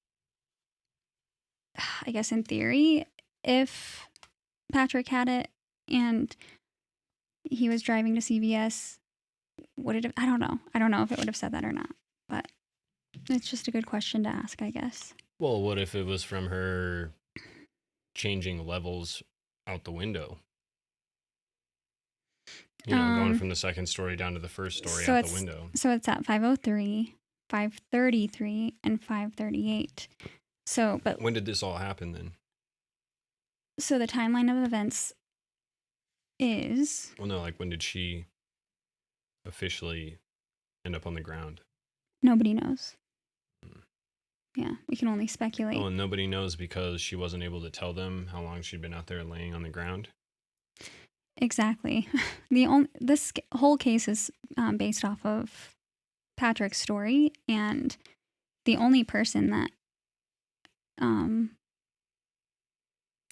I guess in theory, if Patrick had it and he was driving to CVS, would it have, I don't know. I don't know if it would have said that or not, but it's just a good question to ask, I guess. Well, what if it was from her changing levels out the window? You know, going from the second story down to the first story out the window. So it's at 5:03, 5:33, and 5:38. So, but when did this all happen then? So the timeline of events is... Well, no, like when did she officially end up on the ground? Nobody knows. Yeah, we can only speculate. Oh, and nobody knows because she wasn't able to tell them how long she'd been out there laying on the ground? Exactly. This whole case is based off of Patrick's story, and the only person that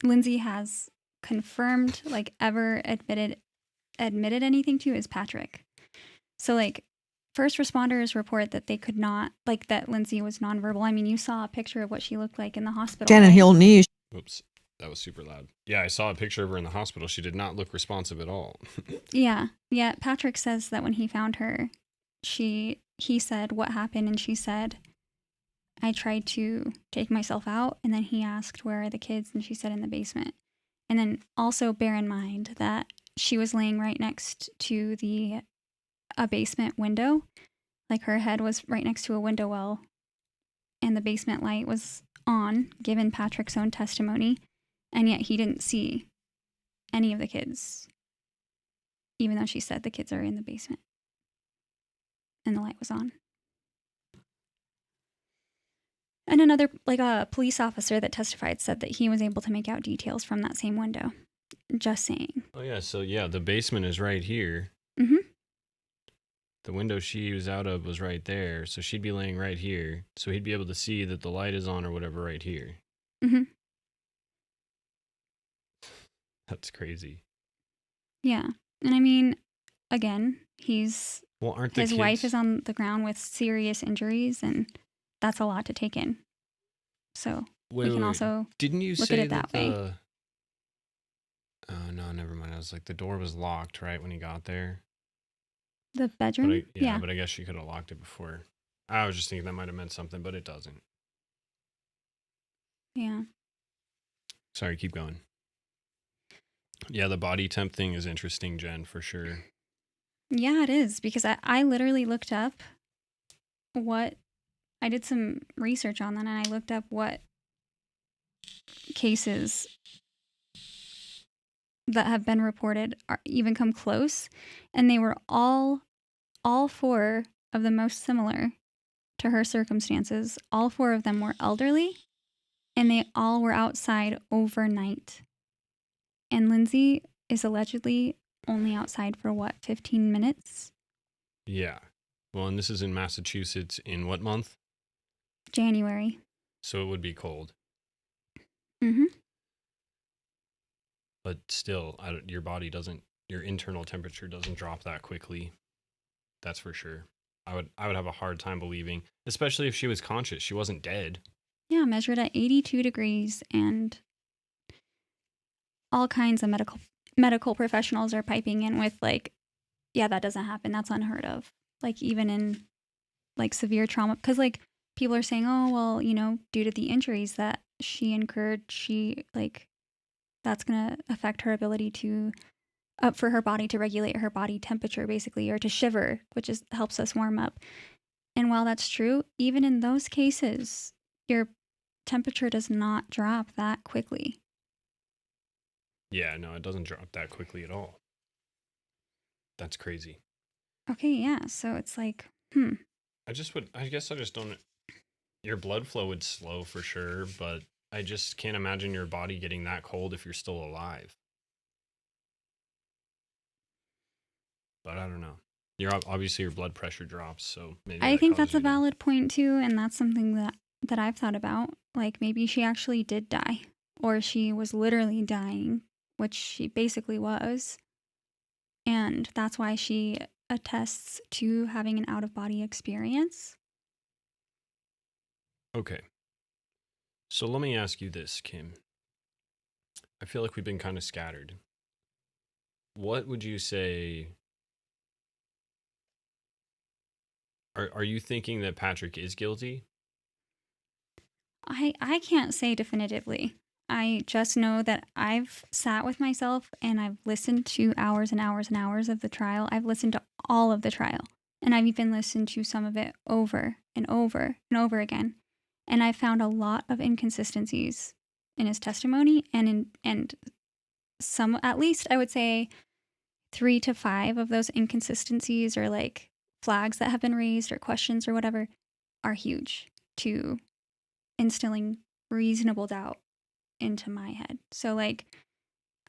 Lindsay has confirmed, like, ever admitted anything to is Patrick. So, like, first responders report that they could not, like, that Lindsay was nonverbal. I mean, you saw a picture of what she looked like in the hospital. Shannon Hill News. Oops, that was super loud. Yeah, I saw a picture of her in the hospital. She did not look responsive at all. Yeah. Patrick says that when he found her, he said, "What happened?" And she said, "I tried to take myself out." And then he asked, "Where are the kids?" And she said, "In the basement." And then also bear in mind that she was laying right next to a basement window. Like, her head was right next to a window well, and the basement light was on, given Patrick's own testimony. And yet he didn't see any of the kids, even though she said the kids are in the basement and the light was on. And another, like, a police officer that testified said that he was able to make out details from that same window. Just saying. Oh, yeah. So, yeah, the basement is right here. Mm-hmm. The window she was out of was right there. So she'd be laying right here. So he'd be able to see that the light is on or whatever right here. Mm-hmm. That's crazy. Yeah. And I mean, again, his wife is on the ground with serious injuries, and that's a lot to take in. So we can also didn't you look say at it that way. Oh, no, never mind. I was like, the door was locked, right, when he got there? The bedroom? Yeah, but I guess she could have locked it before. I was just thinking that might have meant something, but it doesn't. Yeah. Sorry, keep going. Yeah, the body temp thing is interesting, Jen, for sure. Yeah, it is, because I literally looked up I did some research on that, and I looked up what cases that have been reported are even come close, and they were all 4 of the most similar to her circumstances. All 4 of them were elderly, and they all were outside overnight. And Lindsay is allegedly only outside for 15 minutes? Yeah. Well, and this is in Massachusetts in what month? January. So it would be cold. Mm-hmm. But still, your internal temperature doesn't drop that quickly. That's for sure. I would have a hard time believing, especially if she was conscious. She wasn't dead. Yeah, measured at 82 degrees, and all kinds of medical professionals are piping in with like, yeah, that doesn't happen. That's unheard of. Like even in like severe trauma, because like people are saying, oh well, due to the injuries that she incurred, that's gonna affect her ability to for her body to regulate her body temperature, basically, or to shiver, which helps us warm up. And while that's true, even in those cases, your temperature does not drop that quickly. Yeah, no, it doesn't drop that quickly at all. That's crazy. Okay, yeah. So it's like, I guess I just don't. Your blood flow would slow for sure, but I just can't imagine your body getting that cold if you're still alive. But I don't know. Obviously your blood pressure drops, so maybe I that think causes that's a you to- valid point too, and that's something that I've thought about. Like maybe she actually did die, or she was literally dying, which she basically was. And that's why she attests to having an out of body experience. Okay. So let me ask you this, Kim. I feel like we've been kind of scattered. What would you say? Are you thinking that Patrick is guilty? I can't say definitively. I just know that I've sat with myself and I've listened to hours and hours and hours of the trial. I've listened to all of the trial, and I've even listened to some of it over and over and over again. And I found a lot of inconsistencies in his testimony, and some, at least I would say 3 to 5 of those inconsistencies, or like flags that have been raised or questions or whatever, are huge to instilling reasonable doubt into my head. So like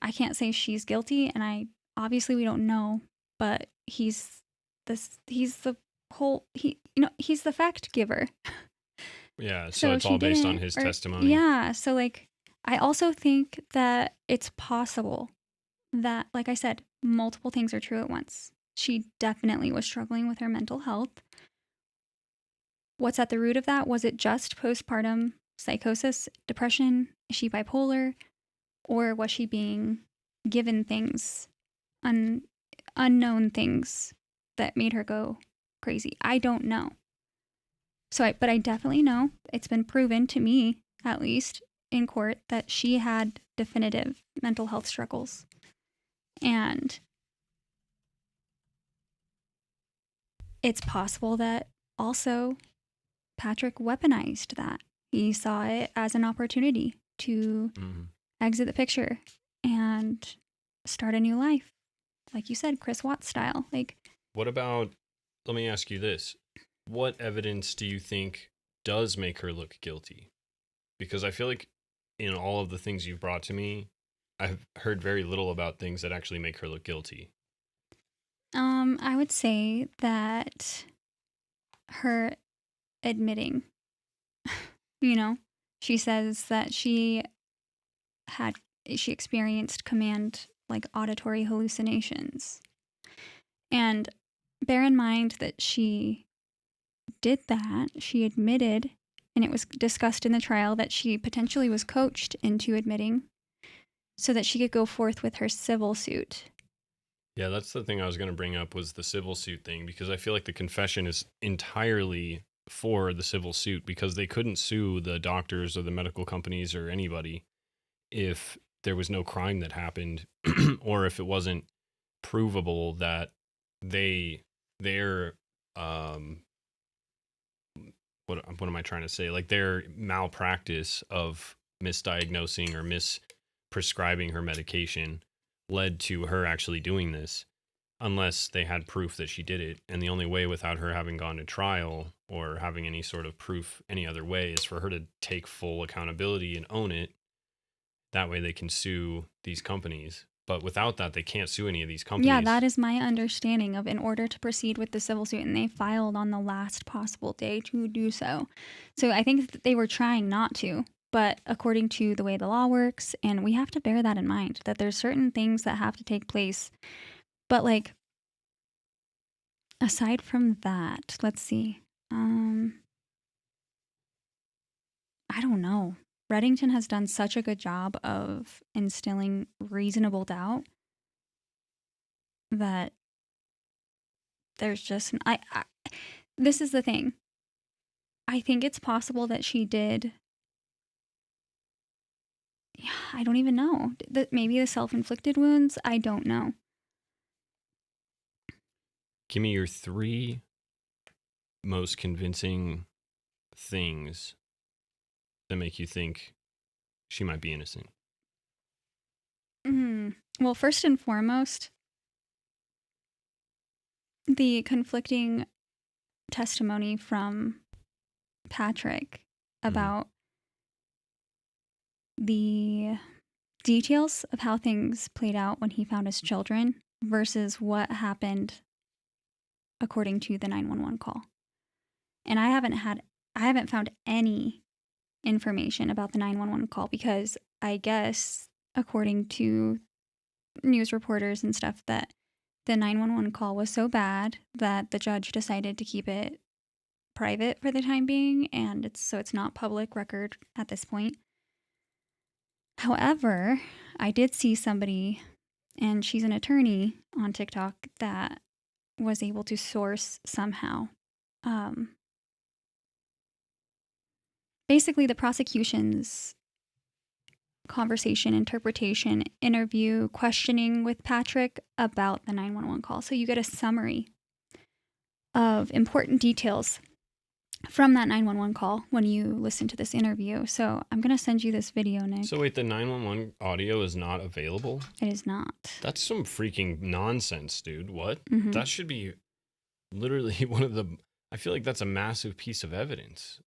I can't say she's guilty, and I obviously we don't know, but he's the he's the fact giver. Yeah, so So it's she all based on didn't, his or testimony. yeah, so like I also think that it's possible that, like I said, multiple things are true at once. She definitely was struggling with her mental health. What's at the root of that? Was it just postpartum psychosis, depression? Is she bipolar? Or was she being given things, unknown things that made her go crazy? I don't know. But I definitely know it's been proven to me, at least in court, that she had definitive mental health struggles. And it's possible that also Patrick weaponized that. He saw it as an opportunity to exit the picture and start a new life. Like you said, Chris Watts style. Like, What about, let me ask you this. What evidence do you think does make her look guilty? Because I feel like in all of the things you've brought to me, I've heard very little about things that actually make her look guilty. I would say that her admitting, she says that she experienced command like auditory hallucinations. And bear in mind that she did that. She admitted, and it was discussed in the trial, that she potentially was coached into admitting so that she could go forth with her civil suit. Yeah, that's the thing I was going to bring up, was the civil suit thing, because I feel like the confession is entirely for the civil suit, because they couldn't sue the doctors or the medical companies or anybody if there was no crime that happened or if it wasn't provable that their what am I trying to say? Like their malpractice of misdiagnosing or misprescribing her medication led to her actually doing this unless they had proof that she did it. And the only way without her having gone to trial or having any sort of proof any other way is for her to take full accountability and own it. That way they can sue these companies. But without that, they can't sue any of these companies. Yeah, that is my understanding of in order to proceed with the civil suit, and they filed on the last possible day to do so. So I think that they were trying not to, but according to the way the law works, and we have to bear that in mind, that there's certain things that have to take place. But like, aside from that, let's see. I don't know. Reddington has done such a good job of instilling reasonable doubt that there's just this is the thing. I think it's possible that she did. Yeah, I don't even know. Maybe the self-inflicted wounds. I don't know. Give me your 3 most convincing things that make you think she might be innocent. Well, first and foremost, the conflicting testimony from Patrick about the details of how things played out when he found his children versus what happened according to the 911 call. And I haven't found any information about the 911 call because I guess according to news reporters and stuff that the 911 call was so bad that the judge decided to keep it private for the time being, and it's not public record at this point. However, I did see somebody, and she's an attorney on TikTok, that was able to source somehow basically the prosecution's conversation, interpretation, interview, questioning with Patrick about the 911 call. So you get a summary of important details from that 911 call when you listen to this interview. So I'm going to send you this video, Nick. So wait, the 911 audio is not available? It is not. That's some freaking nonsense, dude. What? Mhm. That should be literally one of the... I feel like that's a massive piece of evidence.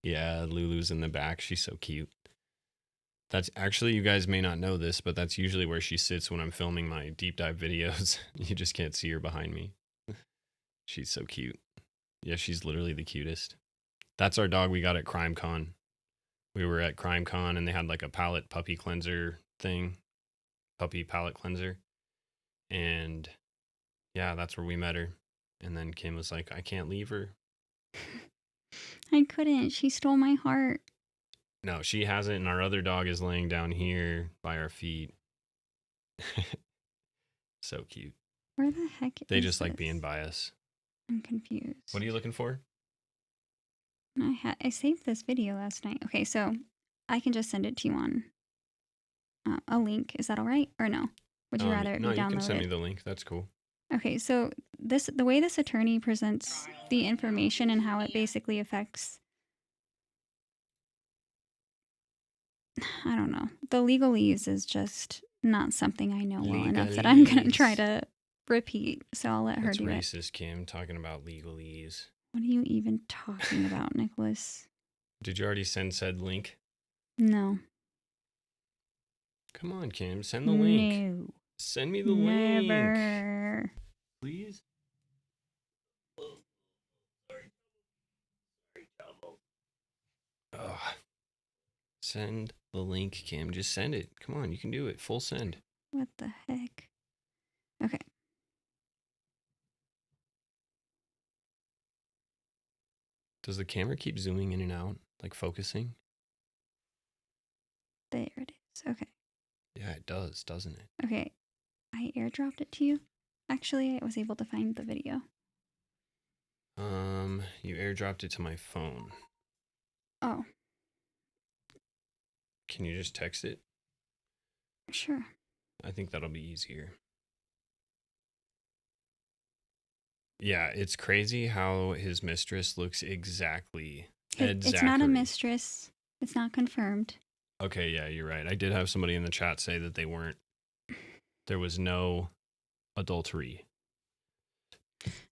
Yeah, Lulu's in the back. She's so cute. That's actually, you guys may not know this, but that's usually where she sits when I'm filming my deep dive videos. You just can't see her behind me. She's so cute. Yeah, she's literally the cutest. That's our dog we got at CrimeCon. We were at CrimeCon and they had like a palate puppy cleanser thing. Puppy palate cleanser. And yeah, that's where we met her. And then Kim was like, I can't leave her. I couldn't. She stole my heart. No, she hasn't. And our other dog is laying down here by our feet. So cute. Where the heck They is just like this? being by us. I'm confused. What are you looking for? I saved this video last night. Okay, so I can just send it to you on a link. Is that all right? Or no? Would you rather no, it be you can downloaded? send me the link. That's cool. Okay, so the way this attorney presents the information and how it basically affects, I don't know, the legalese is just not something I know well enough that I'm going to try to repeat. So I'll let her That's do it. racist, Kim, talking about legalese. What are you even talking about, Nicholas? Did you already send said link? No. Come on, Kim, send the link. No. Send me the link. Never. Please? Ugh. Send the link, Kim. Just send it. Come on, you can do it. Full send. What the heck? Okay. Does the camera keep zooming in and out? Like focusing? There it is. Okay. Yeah, it does, doesn't it? Okay. I airdropped it to you. Actually, I was able to find the video. You airdropped it to my phone. Oh, Can you just text it? sure. I think that'll be easier. Yeah, it's crazy how his mistress looks exactly. It's not a mistress. It's not confirmed. Okay, yeah, you're right. I did have somebody in the chat say that there was no adultery.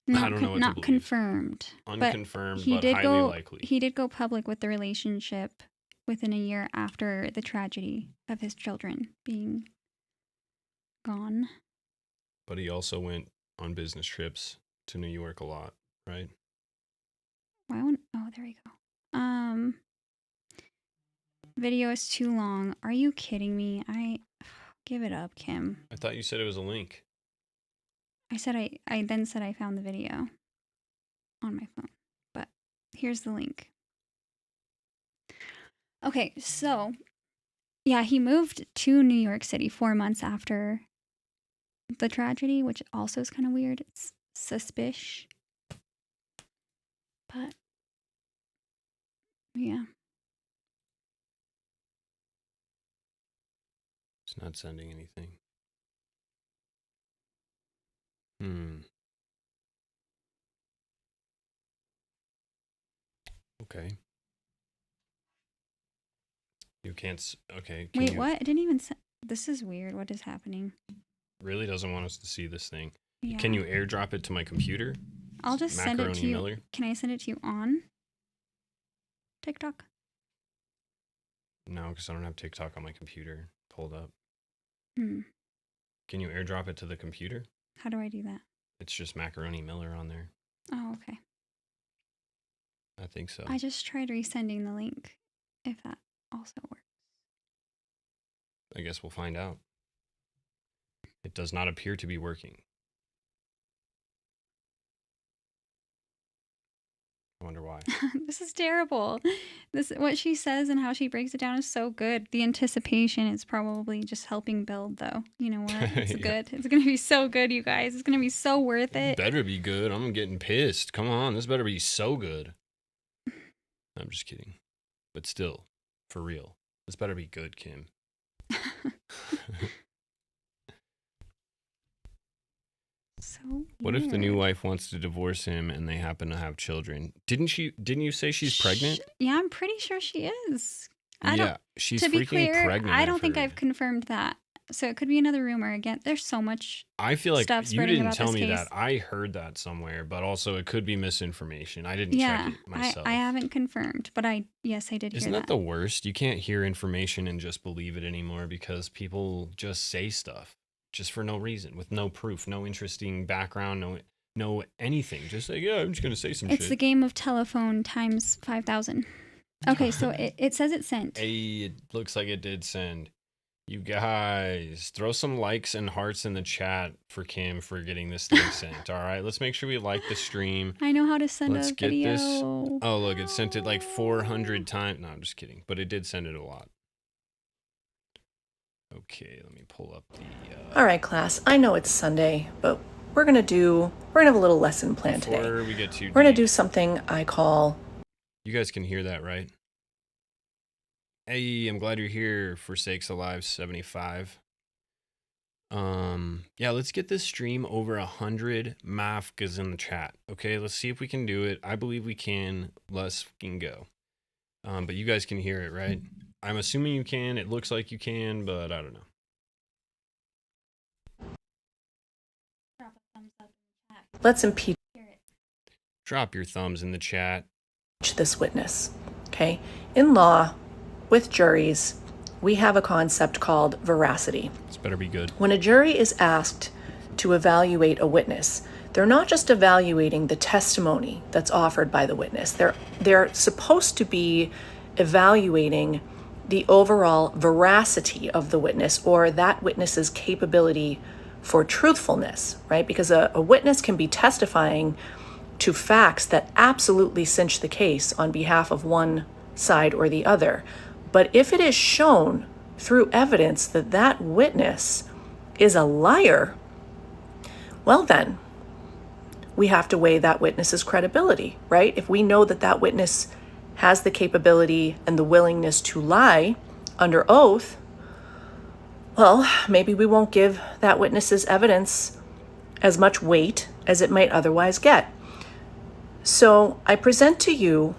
I don't know what to Not believe. confirmed. Unconfirmed, He but did highly likely. He did go public with the relationship within a year after the tragedy of his children being gone. But he also went on business trips to New York a lot, right? Oh, there we go. Video is too long. Are you kidding me? Give it up, Kim. I thought you said it was a link. I then said I found the video on my phone. But here's the link. Okay, so yeah, he moved to New York City 4 months after the tragedy, which also is kind of weird. It's suspicious. But yeah. It's not sending anything. Okay. You can't. Okay. Wait, what? It didn't even. This is weird. What is happening? Really doesn't want us to see this thing. Yeah. Can you airdrop it to my computer? I'll just send it to you. Miller? Can I send it to you on TikTok? No, because I don't have TikTok on my computer pulled up. Hmm. Can you airdrop it to the computer? How do I do that? It's just Macaroni Miller on there. Oh, okay. I think so. I just tried resending the link, if that also works. I guess we'll find out. It does not appear to be working. I wonder why. This is terrible. What she says and how she breaks it down is so good. The anticipation is probably just helping build, though. You know what? It's good. It's gonna be so good, you guys. It's gonna be so worth it. Better be good. I'm getting pissed. Come on, this better be so good. I'm just kidding, but still, for real, this better be good, Kim. So weird. What if the new wife wants to divorce him and they happen to have children? Didn't you say she's pregnant? Yeah, I'm pretty sure she is. She's to be freaking clear, pregnant. I don't think I've confirmed that. So it could be another rumor. Again, there's so much. I feel like stuff you spreading didn't about tell this me case. that. I heard that somewhere, but also it could be misinformation. I didn't check it myself. I haven't confirmed, but yes, I did Isn't hear that the worst? You can't hear information and just believe it anymore because people just say stuff just for no reason, with no proof, no interesting background, no anything. Just say, yeah, I'm just gonna say some shit. It's the game of telephone times 5,000. Okay, so it says it sent. Hey, it looks like it did send. You guys, throw some likes and hearts in the chat for Kim for getting this thing sent. All right, let's make sure we like the stream. I know how to send Let's a get video. this. Oh, look, it sent it like 400 times. No, I'm just kidding. But it did send it a lot. Okay, let me pull up the... All right, class. I know it's Sunday, but we're going to have a little lesson plan today. Before we get too We're going deep, to do something I call... You guys can hear that, right? Hey, I'm glad you're here for Sakes Alive 75. Yeah, let's get this stream over 100 mafkas in the chat. Okay, let's see if we can do it. I believe we can. Let's fucking go. But you guys can hear it, right? I'm assuming you can. It looks like you can, but I don't know. Let's impeach Drop your thumbs in the chat. this witness, okay? In law, with juries, we have a concept called veracity. This better be good. When a jury is asked to evaluate a witness, they're not just evaluating the testimony that's offered by the witness. They're supposed to be evaluating the overall veracity of the witness or that witness's capability for truthfulness, right? Because a witness can be testifying to facts that absolutely cinch the case on behalf of one side or the other. But if it is shown through evidence that that witness is a liar, well then, we have to weigh that witness's credibility, right? If we know that that witness has the capability and the willingness to lie under oath, well, maybe we won't give that witness's evidence as much weight as it might otherwise get. So I present to you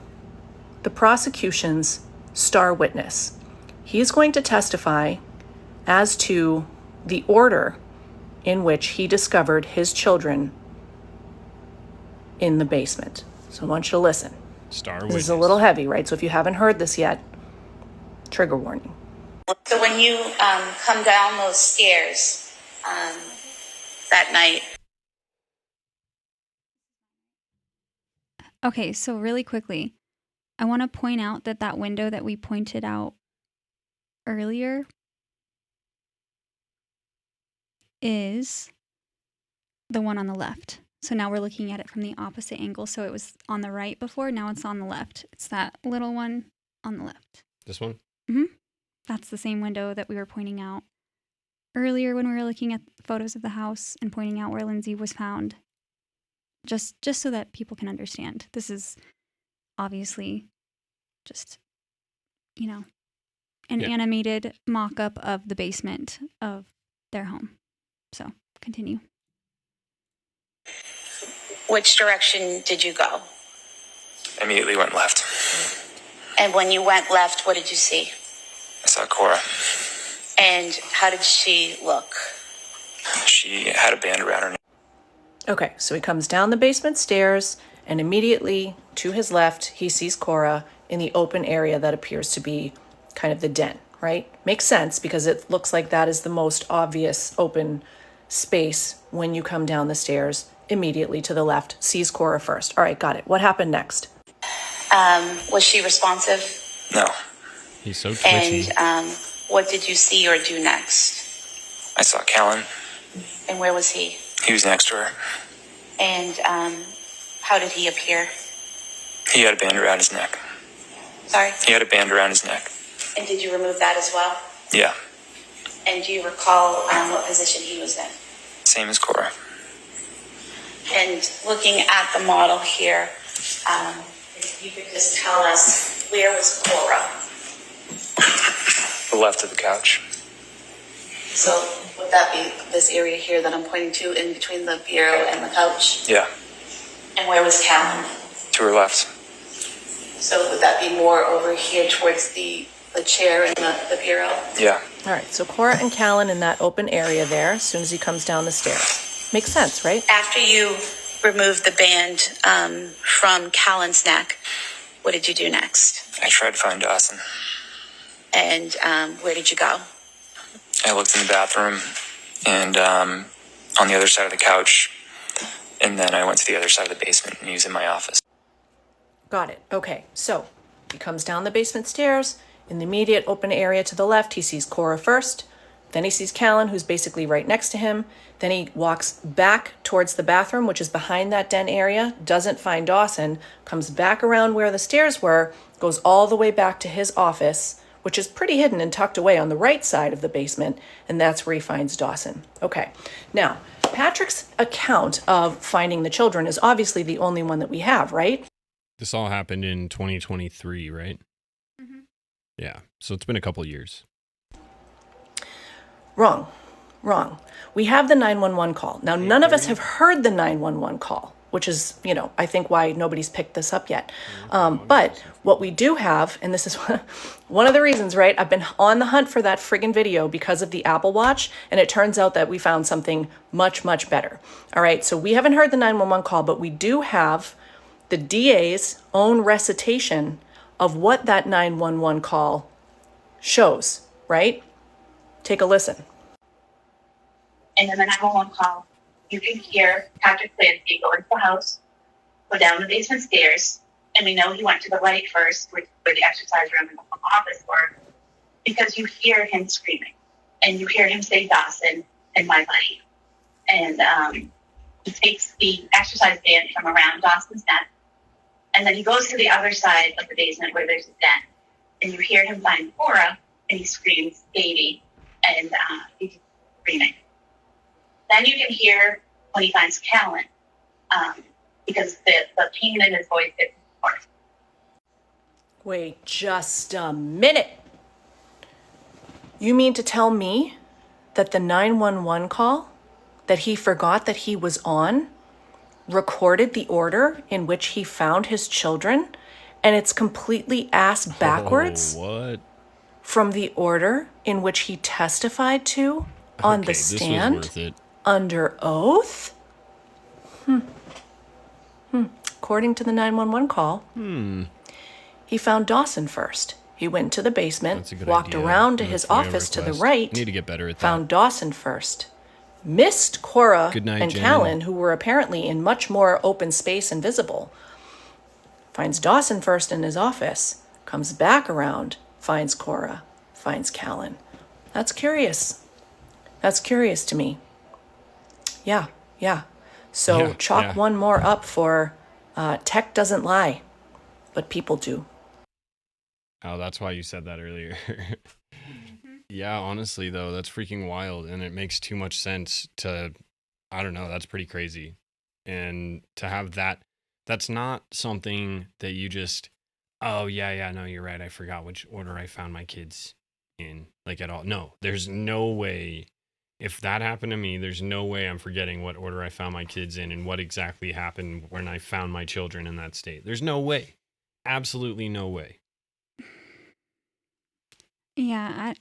the prosecution's star witness. He is going to testify as to the order in which he discovered his children in the basement. So I want you to listen. This is a little heavy, right? So if you haven't heard this yet, trigger warning. So when you come down those stairs that night. Okay, so really quickly, I want to point out that that window that we pointed out earlier is the one on the left. So now we're looking at it from the opposite angle. So it was on the right before, now it's on the left. It's that little one on the left. This one? Mm-hmm. That's the same window that we were pointing out earlier when we were looking at photos of the house and pointing out where Lindsay was found. Just so that people can understand. This is obviously just, an animated mock-up of the basement of their home. So, continue. Which direction did you go? Immediately went left. And when you went left, what did you see? I saw Cora. And how did she look? She had a band around her neck. Okay, so he comes down the basement stairs, and immediately to his left, he sees Cora in the open area that appears to be kind of the den, right? Makes sense because it looks like that is the most obvious open space when you come down the stairs. Immediately to the left, sees Cora first. All right, got it. What happened next? Was she responsive? No. He's so twitchy. And what did you see or do next? I saw Callan. And where was he? He was next to her. And how did he appear? He had a band around his neck. Sorry? He had a band around his neck. And did you remove that as well? Yeah. And do you recall what position he was in? Same as Cora. And looking at the model here, if you could just tell us, where was Cora? The left of the couch. So would that be this area here that I'm pointing to in between the bureau and the couch? Yeah. And where was Callan? To her left. So would that be more over here towards the chair and the bureau? Yeah. All right, so Cora and Callan in that open area there as soon as he comes down the stairs. Makes sense, right? After you removed the band from Callan's neck, what did you do next? I tried to find Dawson. And where did you go? I looked in the bathroom and on the other side of the couch. And then I went to the other side of the basement and he was in my office. Got it. Okay, so he comes down the basement stairs. In the immediate open area to the left, he sees Cora first. Then he sees Callan, who's basically right next to him. Then he walks back towards the bathroom, which is behind that den area, doesn't find Dawson, comes back around where the stairs were, goes all the way back to his office, which is pretty hidden and tucked away on the right side of the basement, and that's where he finds Dawson. Okay, now, Patrick's account of finding the children is obviously the only one that we have, right? This all happened in 2023, right? Mm-hmm. Yeah, so it's been a couple years. Wrong. We have the 911 call. Now, none of us have heard the 911 call, which is, I think why nobody's picked this up yet. But what we do have, and this is one of the reasons, right? I've been on the hunt for that friggin' video because of the Apple Watch, and it turns out that we found something much, much better. All right, so we haven't heard the 911 call, but we do have the DA's own recitation of what that 911 call shows, right? Take a listen. And in the 911 call, you can hear Patrick Clancy go into the house, go down the basement stairs, and we know he went to the right first, where the exercise room and the office were, because you hear him screaming, and you hear him say Dawson and my buddy. And he takes the exercise band from around Dawson's neck, and then he goes to the other side of the basement where there's a den, and you hear him find Cora, and he screams, baby, and he's screaming. Then you can hear when he finds Callan, because the pain in his voice gets worse. Wait just a minute. You mean to tell me that the 911 call that he forgot that he was on recorded the order in which he found his children, and it's completely ass backwards? Oh, what? from the order in which he testified to on the Okay, this was stand worth it. under oath? According to the 911 call, he found Dawson first. He went to the basement, That's a good walked idea. around to And his the FOIA office to the request. right, I need to get better at that. found Dawson first, missed Cora Good night, and Jen. Callan, who were apparently in much more open space and visible. Finds Dawson first in his office, comes back around, finds Cora, finds Callan. That's curious. That's curious to me. Yeah. So Yeah, chalk yeah. one more up for tech doesn't lie, but people do. Oh, that's why you said that earlier. Yeah, honestly, though, that's freaking wild. And it makes too much sense to, I don't know, that's pretty crazy. And to have that, that's not something that you just, oh, yeah, no, you're right. I forgot which order I found my kids in, like at all. No, there's no way. If that happened to me, there's no way I'm forgetting what order I found my kids in and what exactly happened when I found my children in that state. There's no way. Absolutely no way. Yeah,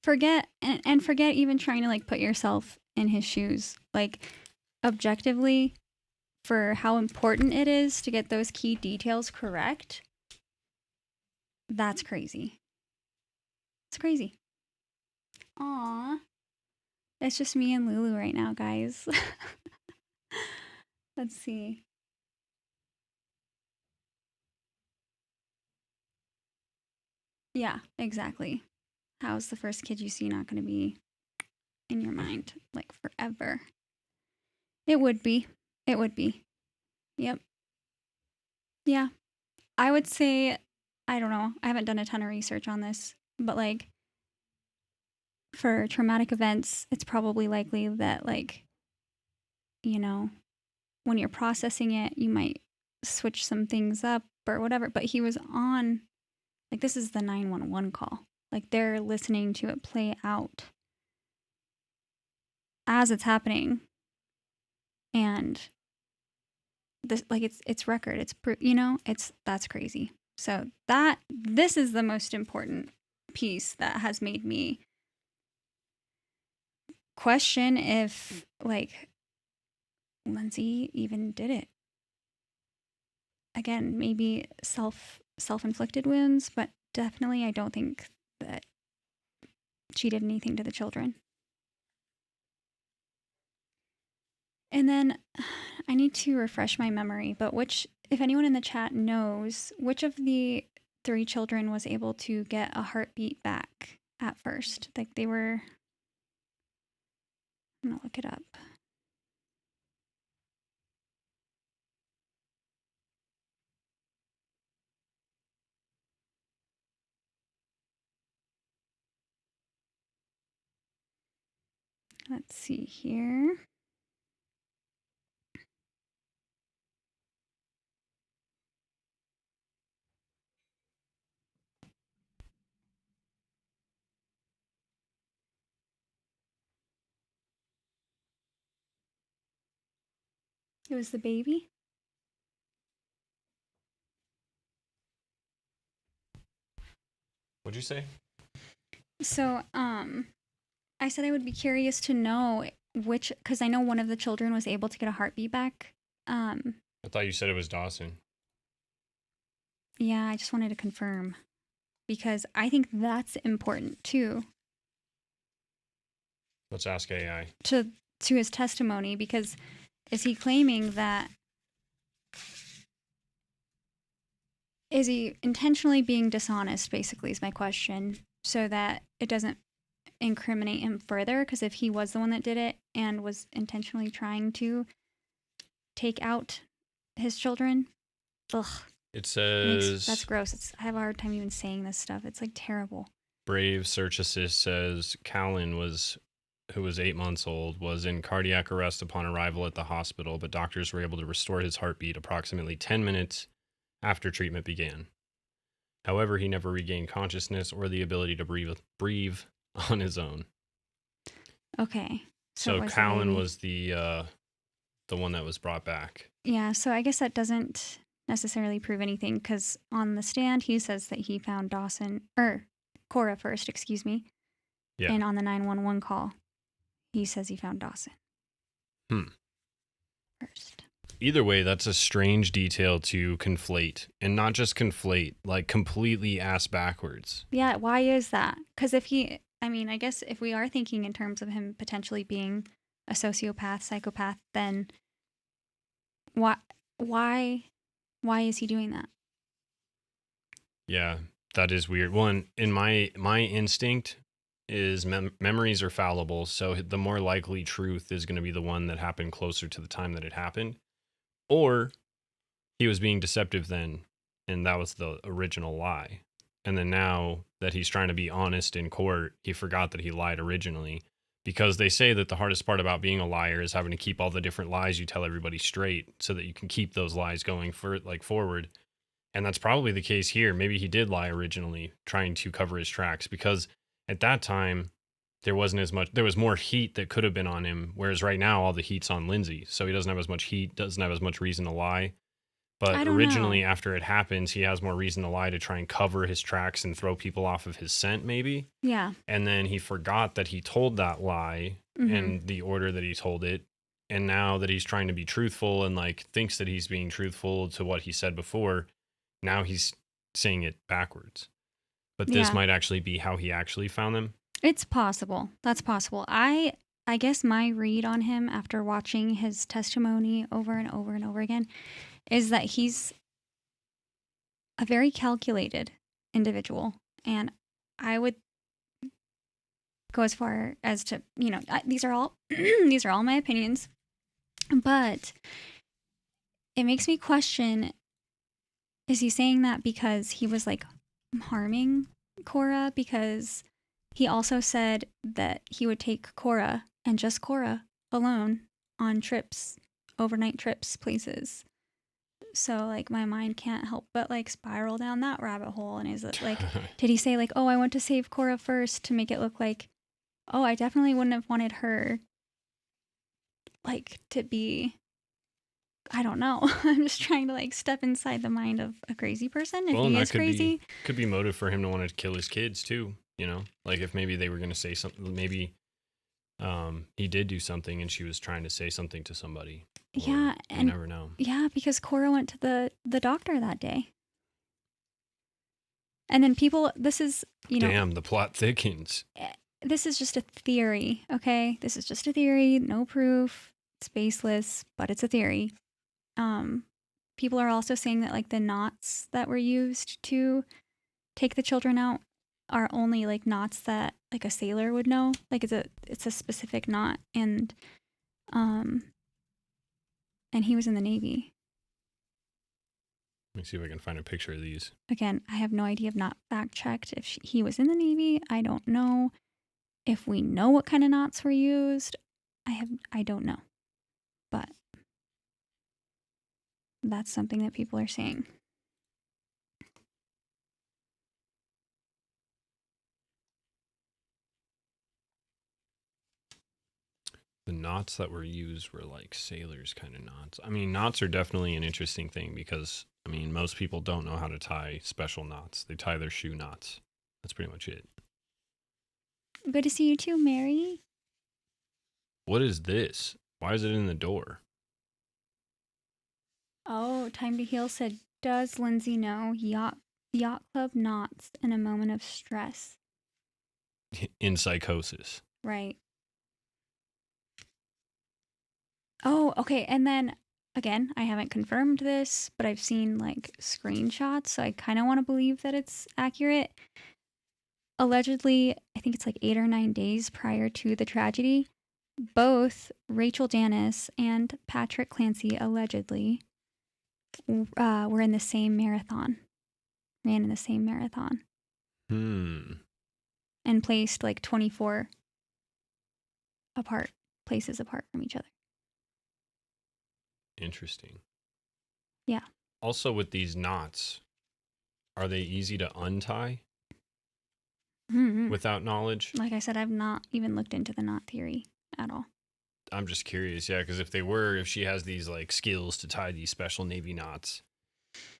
forget and forget even trying to like put yourself in his shoes. Like objectively, for how important it is to get those key details correct, that's crazy. It's crazy. Aw. It's just me and Lulu right now, guys. Let's see. Yeah, exactly. How's the first kid you see not going to be in your mind like forever? It would be. It would be. Yep. Yeah. I would say, I don't know. I haven't done a ton of research on this, but like for traumatic events, it's probably likely that like, you know, when you're processing it, you might switch some things up or whatever. But he was on, like, this is the 911 call. Like, they're listening to it play out as it's happening. And this, like, it's record. It's, you know, that's crazy. So this is the most important piece that has made me question if, like, Lindsay even did it. Again, maybe self-inflicted wounds, but definitely I don't think that she did anything to the children. And then I need to refresh my memory, but if anyone in the chat knows, which of the 3 children was able to get a heartbeat back at first? Like I'm gonna look it up. Let's see here. It was the baby. What'd you say? So, I said I would be curious to know because I know one of the children was able to get a heartbeat back. I thought you said it was Dawson. Yeah, I just wanted to confirm because I think that's important too. Let's ask AI. To his testimony, because is he claiming that? Is he intentionally being dishonest, basically, is my question, so that it doesn't incriminate him further? Because if he was the one that did it and was intentionally trying to take out his children, ugh. It says... That's gross. I have a hard time even saying this stuff. It's like terrible. Brave Search Assist says Callan who was 8 months old, was in cardiac arrest upon arrival at the hospital, but doctors were able to restore his heartbeat approximately 10 minutes after treatment began. However, he never regained consciousness or the ability to breathe on his own. Okay. So Callan was the one that was brought back. Yeah, so I guess that doesn't necessarily prove anything because on the stand he says that he found Cora first, excuse me. Yeah. And on the 911 call, he says he found Dawson first. Either way, that's a strange detail to conflate, and not just conflate, like completely ass backwards. Yeah, why is that? Because I guess if we are thinking in terms of him potentially being a sociopath, psychopath, then why is he doing that? Yeah, that is weird. One, in my instinct is memories are fallible, so the more likely truth is going to be the one that happened closer to the time that it happened. Or he was being deceptive then, and that was the original lie. And then now that he's trying to be honest in court, he forgot that he lied originally. Because they say that the hardest part about being a liar is having to keep all the different lies you tell everybody straight so that you can keep those lies going forward. And that's probably the case here. Maybe he did lie originally, trying to cover his tracks, because at that time there was more heat that could have been on him, whereas right now all the heat's on Lindsay, so he doesn't have as much heat, doesn't have as much reason to lie. But originally, after it happens, he has more reason to lie to try and cover his tracks and throw people off of his scent, maybe. Yeah. And then he forgot that he told that lie and the order that he told it. And now that he's trying to be truthful and like thinks that he's being truthful to what he said before, now he's saying it backwards. But this might actually be how he actually found them. It's possible. That's possible. I guess my read on him after watching his testimony over and over and over again is that he's a very calculated individual. And I would go as far as to, these are all these are all my opinions, but it makes me question, is he saying that because he was like harming Cora? Because he also said that he would take Cora and just Cora alone on trips, overnight trips, places. So like my mind can't help but like spiral down that rabbit hole. And is it like, did he say like, oh, I want to save Cora first to make it look like, oh, I definitely wouldn't have wanted her like to be, I don't know. I'm just trying to like step inside the mind of a crazy person. If he is crazy, could be motive for him to want to kill his kids too. Like if maybe they were going to say something, maybe he did do something and she was trying to say something to somebody. Yeah, you never know. Yeah, because Cora went to the doctor that day. And then this is, Damn, the plot thickens. This is just a theory, okay? This is just a theory, no proof. It's baseless, but it's a theory. People are also saying that like the knots that were used to take the children out are only like knots that like a sailor would know. Like it's a specific knot, and he was in the Navy. Let me see if I can find a picture of these. Again, I have no idea. I've not fact checked if he was in the Navy. I don't know if we know what kind of knots were used. I don't know, but that's something that people are saying. The knots that were used were like sailors kind of knots. I mean, knots are definitely an interesting thing because, I mean, most people don't know how to tie special knots. They tie their shoe knots. That's pretty much it. Good to see you too, Mary. What is this? Why is it in the door? Oh, Time to Heal said, does Lindsay know yacht club knots in a moment of stress? In psychosis. Right. Oh, okay. And then, again, I haven't confirmed this, but I've seen, like, screenshots, so I kind of want to believe that it's accurate. Allegedly, I think it's like 8 or 9 days prior to the tragedy, both Rachel Danis and Patrick Clancy allegedly were in the same marathon. Ran in the same marathon. And placed, like, 24 places apart from each other. Interesting. Yeah. Also, with these knots, are they easy to untie without knowledge? Like I said, I've not even looked into the knot theory at all. I'm just curious, yeah, because if she has these like skills to tie these special Navy knots,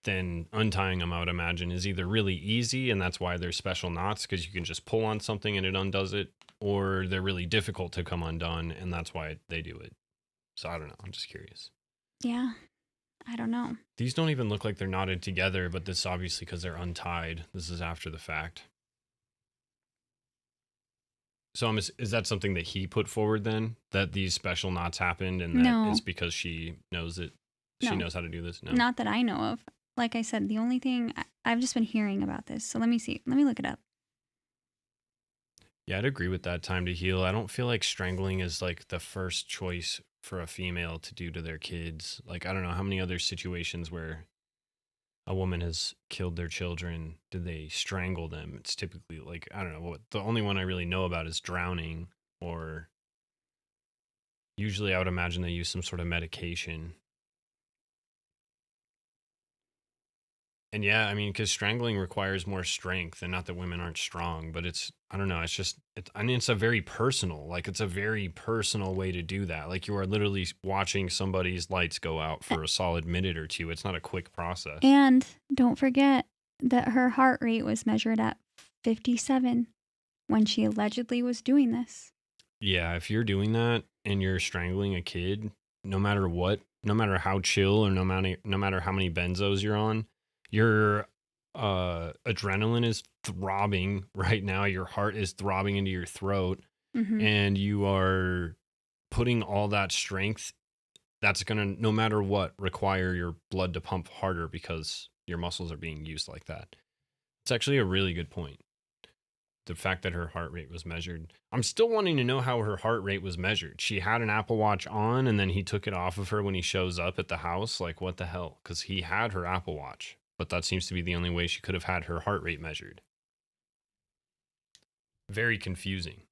then untying them, I would imagine, is either really easy, and that's why there's special knots, because you can just pull on something and it undoes it, or they're really difficult to come undone, and that's why they do it. So I don't know. I'm just curious. Yeah. I don't know. These don't even look like they're knotted together, but this is obviously because they're untied. This is after the fact. So is that something that he put forward then? That these special knots happened, and that No. is because she knows it? She No. knows how to do this? No. Not that I know of. Like I said, the only thing I've just been hearing about this. So let me see. Let me look it up. Yeah, I'd agree with that. Time to heal. I don't feel like strangling is like the first choice for a female to do to their kids. Like, I don't know how many other situations where a woman has killed their children, did they strangle them? It's typically like, I don't know, what the only one I really know about is drowning, or usually I would imagine they use some sort of medication. And yeah, I mean, because strangling requires more strength, and not that women aren't strong, but I don't know, I mean, it's a very personal, like, it's a very personal way to do that. Like, you are literally watching somebody's lights go out for a solid minute or two. It's not a quick process. And don't forget that her heart rate was measured at 57 when she allegedly was doing this. Yeah, if you're doing that and you're strangling a kid, no matter what, no matter how chill, or no matter how many benzos you're on, your adrenaline is throbbing right now. Your heart is throbbing into your throat, and you are putting all that strength that's going to, no matter what, require your blood to pump harder because your muscles are being used like that. It's actually a really good point. The fact that her heart rate was measured. I'm still wanting to know how her heart rate was measured. She had an Apple Watch on, and then he took it off of her when he shows up at the house. Like, what the hell? Because he had her Apple Watch, but that seems to be the only way she could have had her heart rate measured. Very confusing.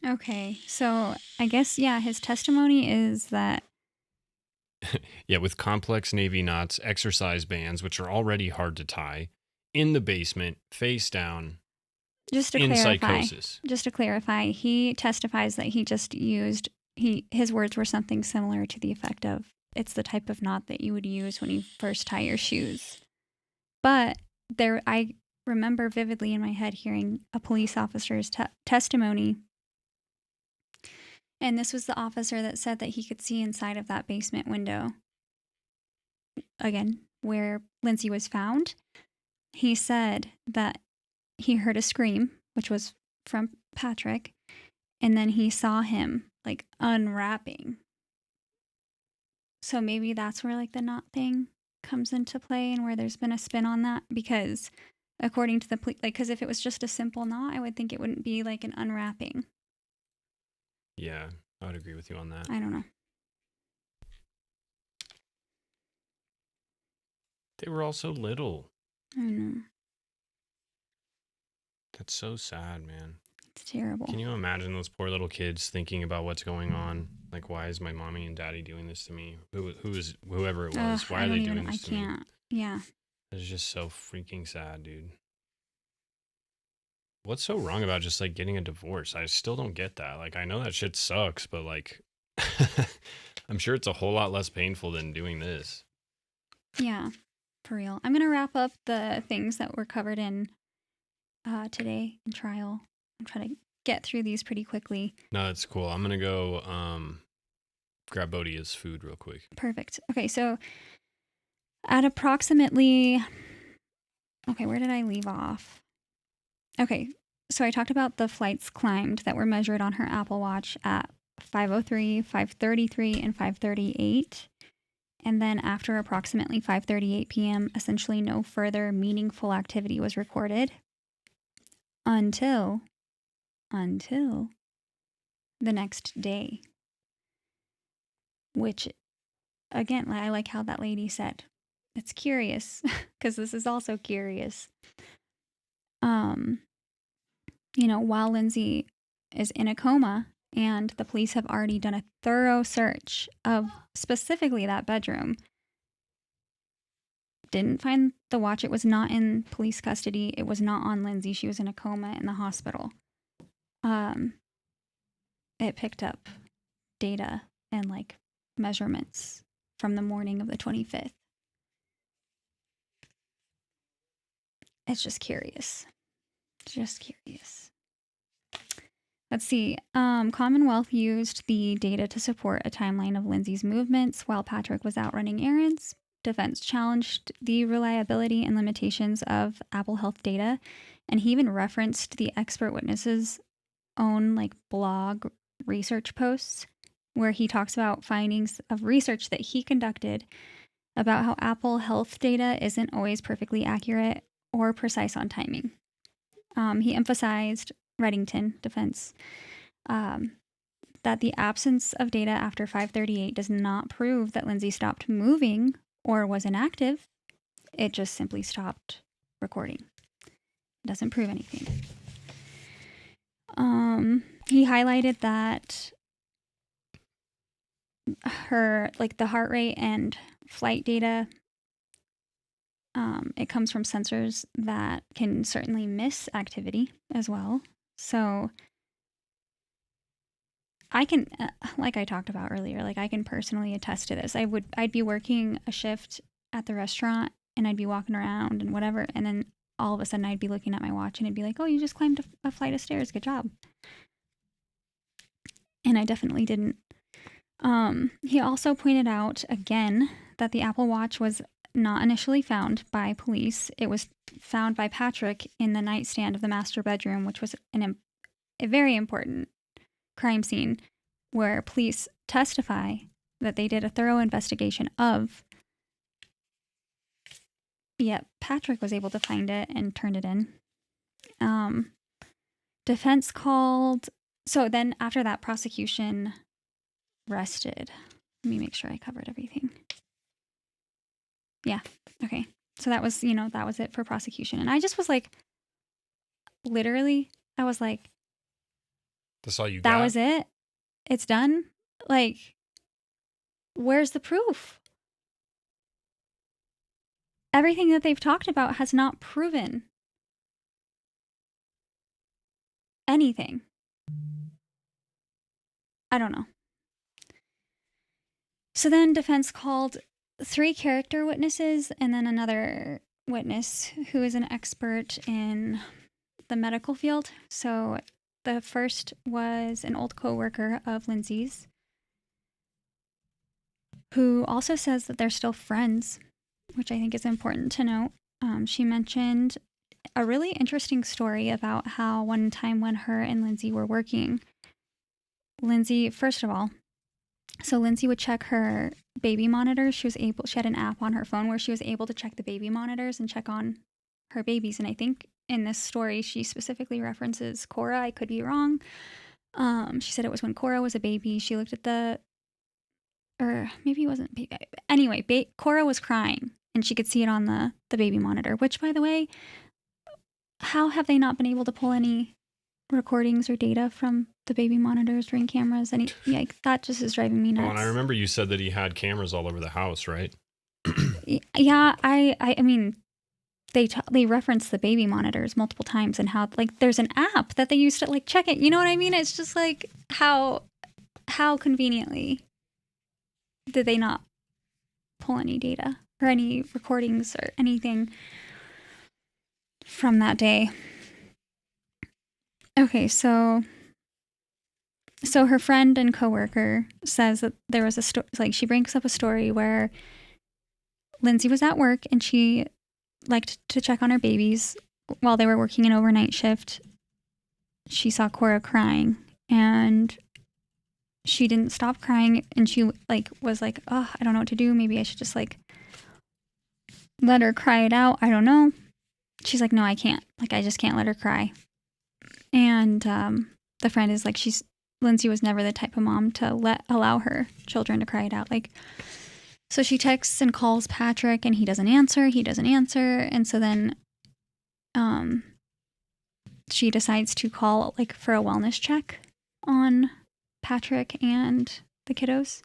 Okay, so I guess, yeah, his testimony is that... Yeah, with complex navy knots, exercise bands, which are already hard to tie, in the basement, face down, just to in clarify, psychosis. Just to clarify, he testifies that he just used... His words were something similar to the effect of, it's the type of knot that you would use when you first tie your shoes. But I remember vividly in my head hearing a police officer's testimony. And this was the officer that said that he could see inside of that basement window. Again, where Lindsay was found. He said that he heard a scream, which was from Patrick. And then he saw him like unwrapping. So maybe that's where like the knot thing comes into play, and where there's been a spin on that, because according to the police, like, because if it was just a simple knot, I would think it wouldn't be like an unwrapping. Yeah, I would agree with you on that. I don't know. They were all so little. I don't know. That's so sad, man. It's terrible. Can you imagine those poor little kids thinking about what's going on? Like, why is my mommy and daddy doing this to me? Whoever it was, why are they doing this to me? I can't. Yeah. It's just so freaking sad, dude. What's so wrong about just like getting a divorce? I still don't get that. Like, I know that shit sucks, but like, I'm sure it's a whole lot less painful than doing this. Yeah, for real. I'm going to wrap up the things that were covered in today in trial. I'm trying to get through these pretty quickly. No, that's cool. I'm going to go grab Bodia's food real quick. Perfect. Okay, so at approximately... Okay, where did I leave off? Okay, so I talked about the flights climbed that were measured on her Apple Watch at 5:03, 5:33, and 5:38. And then after approximately 5:38 p.m., essentially no further meaningful activity was recorded until the next day. Which, again, I like how that lady said, it's curious, because this is also curious. While Lindsay is in a coma and the police have already done a thorough search of specifically that bedroom, didn't find the watch. It was not in police custody. It was not on Lindsay. She was in a coma in the hospital. It picked up data and like measurements from the morning of the 25th. it's just curious. Just curious. Let's see. Commonwealth used the data to support a timeline of Lindsay's movements while Patrick was out running errands. Defense challenged the reliability and limitations of Apple Health data, and he even referenced the expert witness's own like blog research posts where he talks about findings of research that he conducted about how Apple Health data isn't always perfectly accurate or precise on timing. He emphasized, Reddington defense, that the absence of data after 5:38 does not prove that Lindsay stopped moving or was inactive. It just simply stopped recording. It doesn't prove anything. He highlighted that her, like the heart rate and flight data, it comes from sensors that can certainly miss activity as well. So I can, like I talked about earlier, like I can personally attest to this. I'd be working a shift at the restaurant and I'd be walking around and whatever, and then all of a sudden I'd be looking at my watch and it'd be like, oh, you just climbed a flight of stairs. Good job. And I definitely didn't. He also pointed out again that the Apple Watch was not initially found by police. It was found by Patrick in the nightstand of the master bedroom, which was a very important crime scene where police testify that they did a thorough investigation of. Yet Patrick was able to find it and turned it in. Defense called. So then after that, prosecution rested. Let me make sure I covered everything. Yeah. Okay. So that was, that was it for prosecution. And I just was like, literally, I was like, That's all you that got? was it? It's done? Like, where's the proof? Everything that they've talked about has not proven anything. I don't know. So then defense called 3 character witnesses and then another witness who is an expert in the medical field. So the first was an old coworker of Lindsay's who also says that they're still friends, which I think is important to note. She mentioned a really interesting story about how one time when her and Lindsay were working, Lindsay, first of all, so Lindsay would check her baby monitors. She had an app on her phone where she was able to check the baby monitors and check on her babies. And I think in this story, she specifically references Cora. I could be wrong. She said it was when Cora was a baby. She looked at or maybe it wasn't baby. Anyway, Cora was crying and she could see it on the baby monitor, which, by the way, how have they not been able to pull any recordings or data from the baby monitors, ring cameras? That just is driving me nuts. Oh, and I remember you said that he had cameras all over the house, right? Yeah, I mean, they reference the baby monitors multiple times and how there's an app that they used to check it. You know what I mean? It's just how conveniently did they not pull any data or any recordings or anything from that day? Okay, so her friend and coworker says that there was a story, she brings up a story where Lindsay was at work and she liked to check on her babies while they were working an overnight shift. She saw Cora crying and she didn't stop crying, and she was like, oh, I don't know what to do. Maybe I should just let her cry it out. I don't know. She's like, no, I can't. I just can't let her cry. And the friend is Lindsay was never the type of mom to allow her children to cry it out. So she texts and calls Patrick and he doesn't answer. And so then she decides to call for a wellness check on Patrick and the kiddos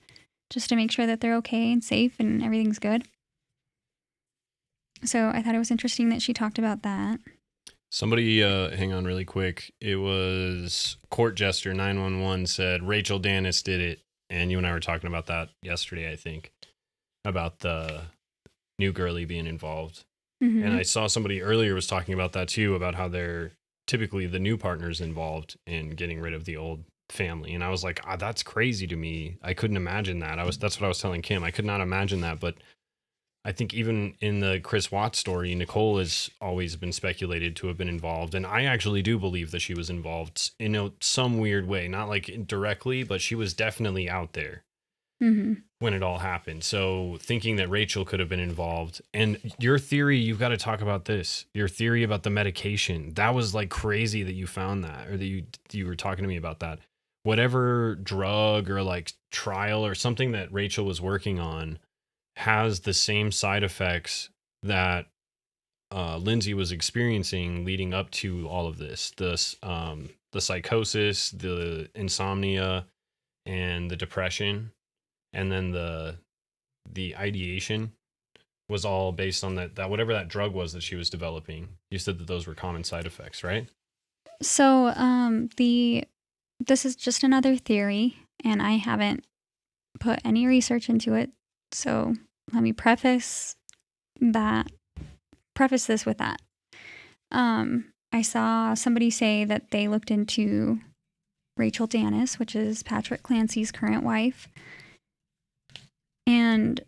just to make sure that they're okay and safe and everything's good. So I thought it was interesting that she talked about that. Somebody, hang on really quick. It was Court Jester 911 said Rachel Dennis did it. And you and I were talking about that yesterday, I think, about the new girlie being involved. Mhm. And I saw somebody earlier was talking about that too, about how they're typically the new partners involved in getting rid of the old family. And I was like, that's crazy to me. I couldn't imagine that. That's what I was telling Kim. I could not imagine that. But I think even in the Chris Watts story, Nicole has always been speculated to have been involved. And I actually do believe that she was involved in some weird way, not like directly, but she was definitely out there when it all happened. So thinking that Rachel could have been involved, and your theory, you've got to talk about this, your theory about the medication, that was like crazy that you found that, or that you were talking to me about that. Whatever drug or like trial or something that Rachel was working on has the same side effects that Lindsay was experiencing leading up to all of this. The psychosis, the insomnia, and the depression, and then the ideation was all based on that whatever that drug was that she was developing. You said that those were common side effects, right? So, this is just another theory, and I haven't put any research into it. So let me preface this with that. I saw somebody say that they looked into Rachel Dennis, which is Patrick Clancy's current wife, and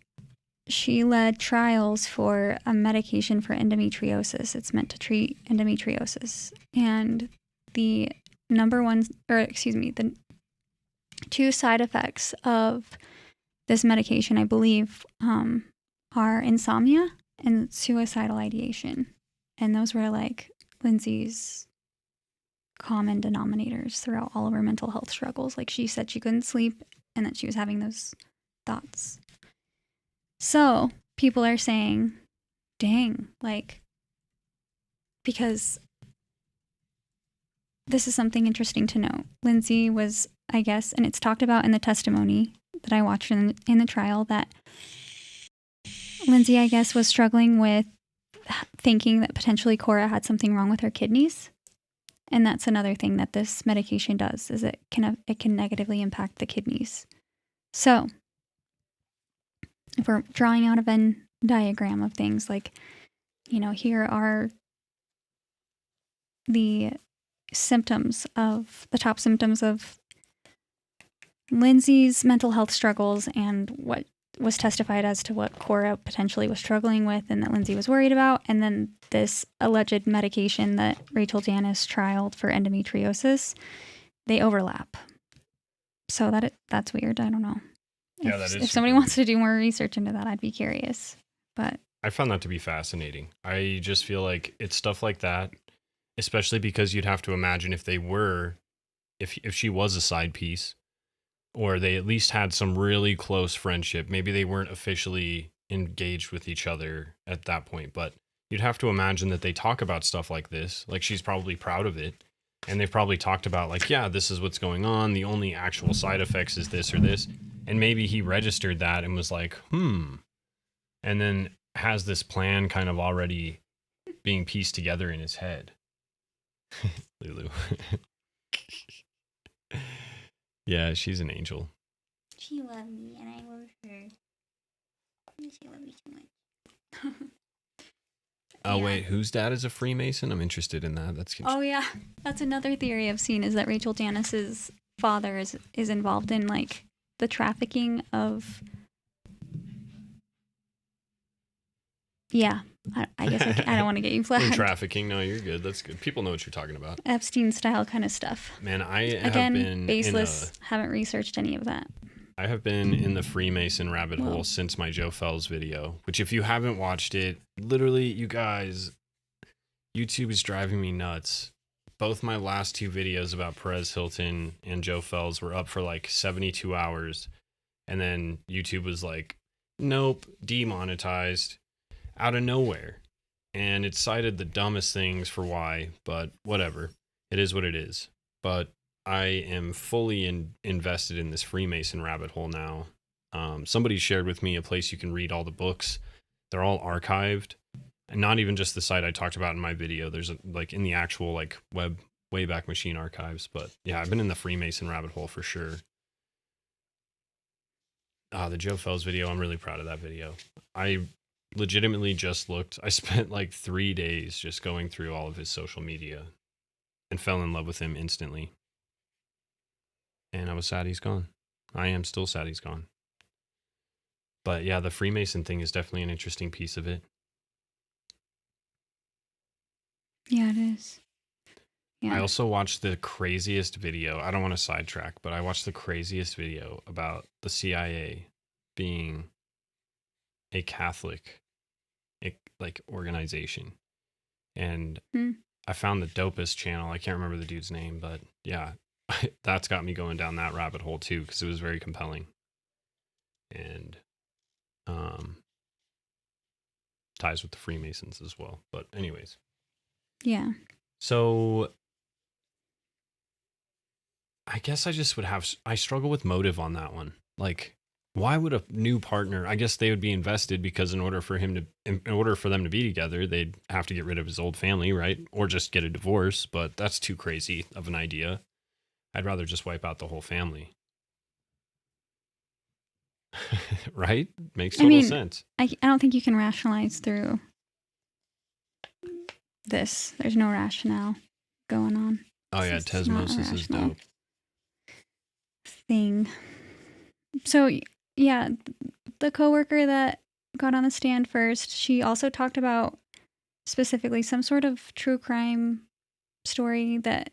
she led trials for a medication for endometriosis. It's meant to treat endometriosis. And the the two side effects of this medication, I believe, are insomnia and suicidal ideation. And those were like Lindsay's common denominators throughout all of her mental health struggles. Like she said she couldn't sleep and that she was having those thoughts. So people are saying, dang, like, because this is something interesting to note. Lindsay was, I guess, and it's talked about in the testimony that I watched in the trial, that Lindsay, I guess, was struggling with thinking that potentially Cora had something wrong with her kidneys. And that's another thing that this medication does, is it can negatively impact the kidneys. So if we're drawing out a Venn diagram of things, like, you know, here are the top symptoms of Lindsay's mental health struggles and what was testified as to what Cora potentially was struggling with and that Lindsay was worried about. And then this alleged medication that Rachel Dennis trialed for endometriosis, they overlap. So that's weird. I don't know. Yeah, that is. If somebody wants to do more research into that, I'd be curious. But I found that to be fascinating. I just feel like it's stuff like that, especially because you'd have to imagine if she was a side piece, or they at least had some really close friendship. Maybe they weren't officially engaged with each other at that point, but you'd have to imagine that they talk about stuff like this. Like, she's probably proud of it. And they've probably talked about, like, yeah, this is what's going on. The only actual side effects is this or this. And maybe he registered that and was like, and then has this plan kind of already being pieced together in his head. Lulu. Yeah, she's an angel. she loved me and I love her. She loved me too much. Oh, wait, whose dad is a Freemason? I'm interested in that. Oh, yeah. That's another theory I've seen, is that Rachel Dennis's father is involved in, like, the trafficking of... Yeah. I guess I don't want to get you flagged. Trafficking? No, you're good. That's good. People know what you're talking about. Epstein-style kind of stuff. Man, Again, have been baseless. Haven't researched any of that. I have been in the Freemason rabbit hole since my Joe Fells video, which, if you haven't watched it, literally, you guys, YouTube is driving me nuts. Both my last two videos about Perez Hilton and Joe Fells were up for like 72 hours. And then YouTube was like, nope, demonetized out of nowhere. And it cited the dumbest things for why, but whatever. It is what it is. But I am fully invested in this Freemason rabbit hole now. Somebody shared with me a place you can read all the books. They're all archived, and not even just the site I talked about in my video. There's like in the actual like web Wayback Machine archives. But yeah, I've been in the Freemason rabbit hole for sure. The Joe Fells video, I'm really proud of that video. I legitimately just looked. I spent like 3 days just going through all of his social media and fell in love with him instantly. And I was sad he's gone. I am still sad he's gone. But yeah, the Freemason thing is definitely an interesting piece of it. Yeah, it is. Yeah. I also watched the craziest video. I don't want to sidetrack, but I watched the craziest video about the CIA being a Catholic like organization. And I found the dopest channel. I can't remember the dude's name, but yeah, that's got me going down that rabbit hole too, because it was very compelling. And ties with the Freemasons as well. But anyways. Yeah. So I guess I just I struggle with motive on that one. Like, why would a new partner, I guess they would be invested because in order for them to be together, they'd have to get rid of his old family, right? Or just get a divorce, but that's too crazy of an idea. I'd rather just wipe out the whole family. Right? Makes total sense. I don't think you can rationalize through this. There's no rationale going on. Oh yeah, Tesmosis is dope. Thing. So yeah, the coworker that got on the stand first, she also talked about specifically some sort of true crime story that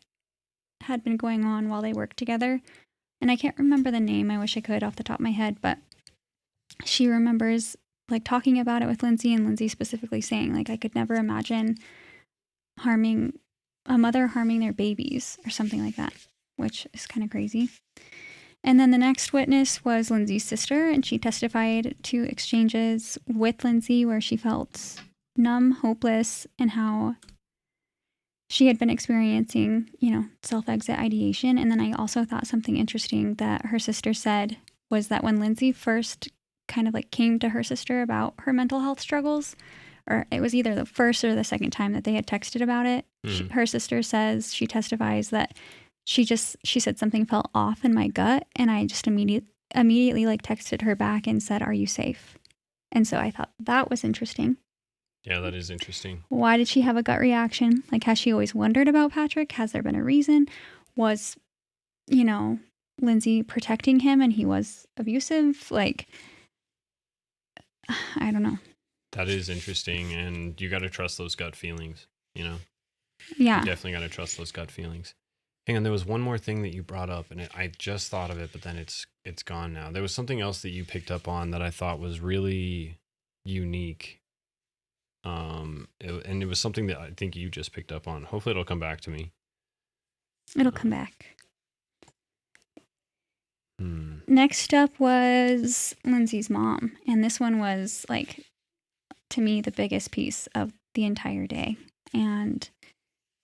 had been going on while they worked together. And I can't remember the name. I wish I could off the top of my head, but she remembers like talking about it with Lindsay, and Lindsay specifically saying like, I could never imagine a mother harming their babies or something like that, which is kind of crazy. And then the next witness was Lindsay's sister, and she testified to exchanges with Lindsay where she felt numb, hopeless, and how she had been experiencing, self-exit ideation. And then I also thought something interesting that her sister said was that when Lindsay first kind of like came to her sister about her mental health struggles, or it was either the first or the second time that they had texted about it, her sister says, she testifies that she said something felt off in my gut, and I just immediately like texted her back and said, "Are you safe?" And so I thought that was interesting. Yeah, that is interesting. Why did she have a gut reaction? Like, has she always wondered about Patrick? Has there been a reason? Was, Lindsay protecting him and he was abusive? Like, I don't know. That is interesting, and you got to trust those gut feelings, Yeah. You definitely got to trust those gut feelings. Hang on, there was one more thing that you brought up, and I just thought of it, but then it's gone now. There was something else that you picked up on that I thought was really unique. And it was something that I think you just picked up on. Hopefully it'll come back to me. It'll come back. Next up was Lindsay's mom. And this one was, like, to me, the biggest piece of the entire day. And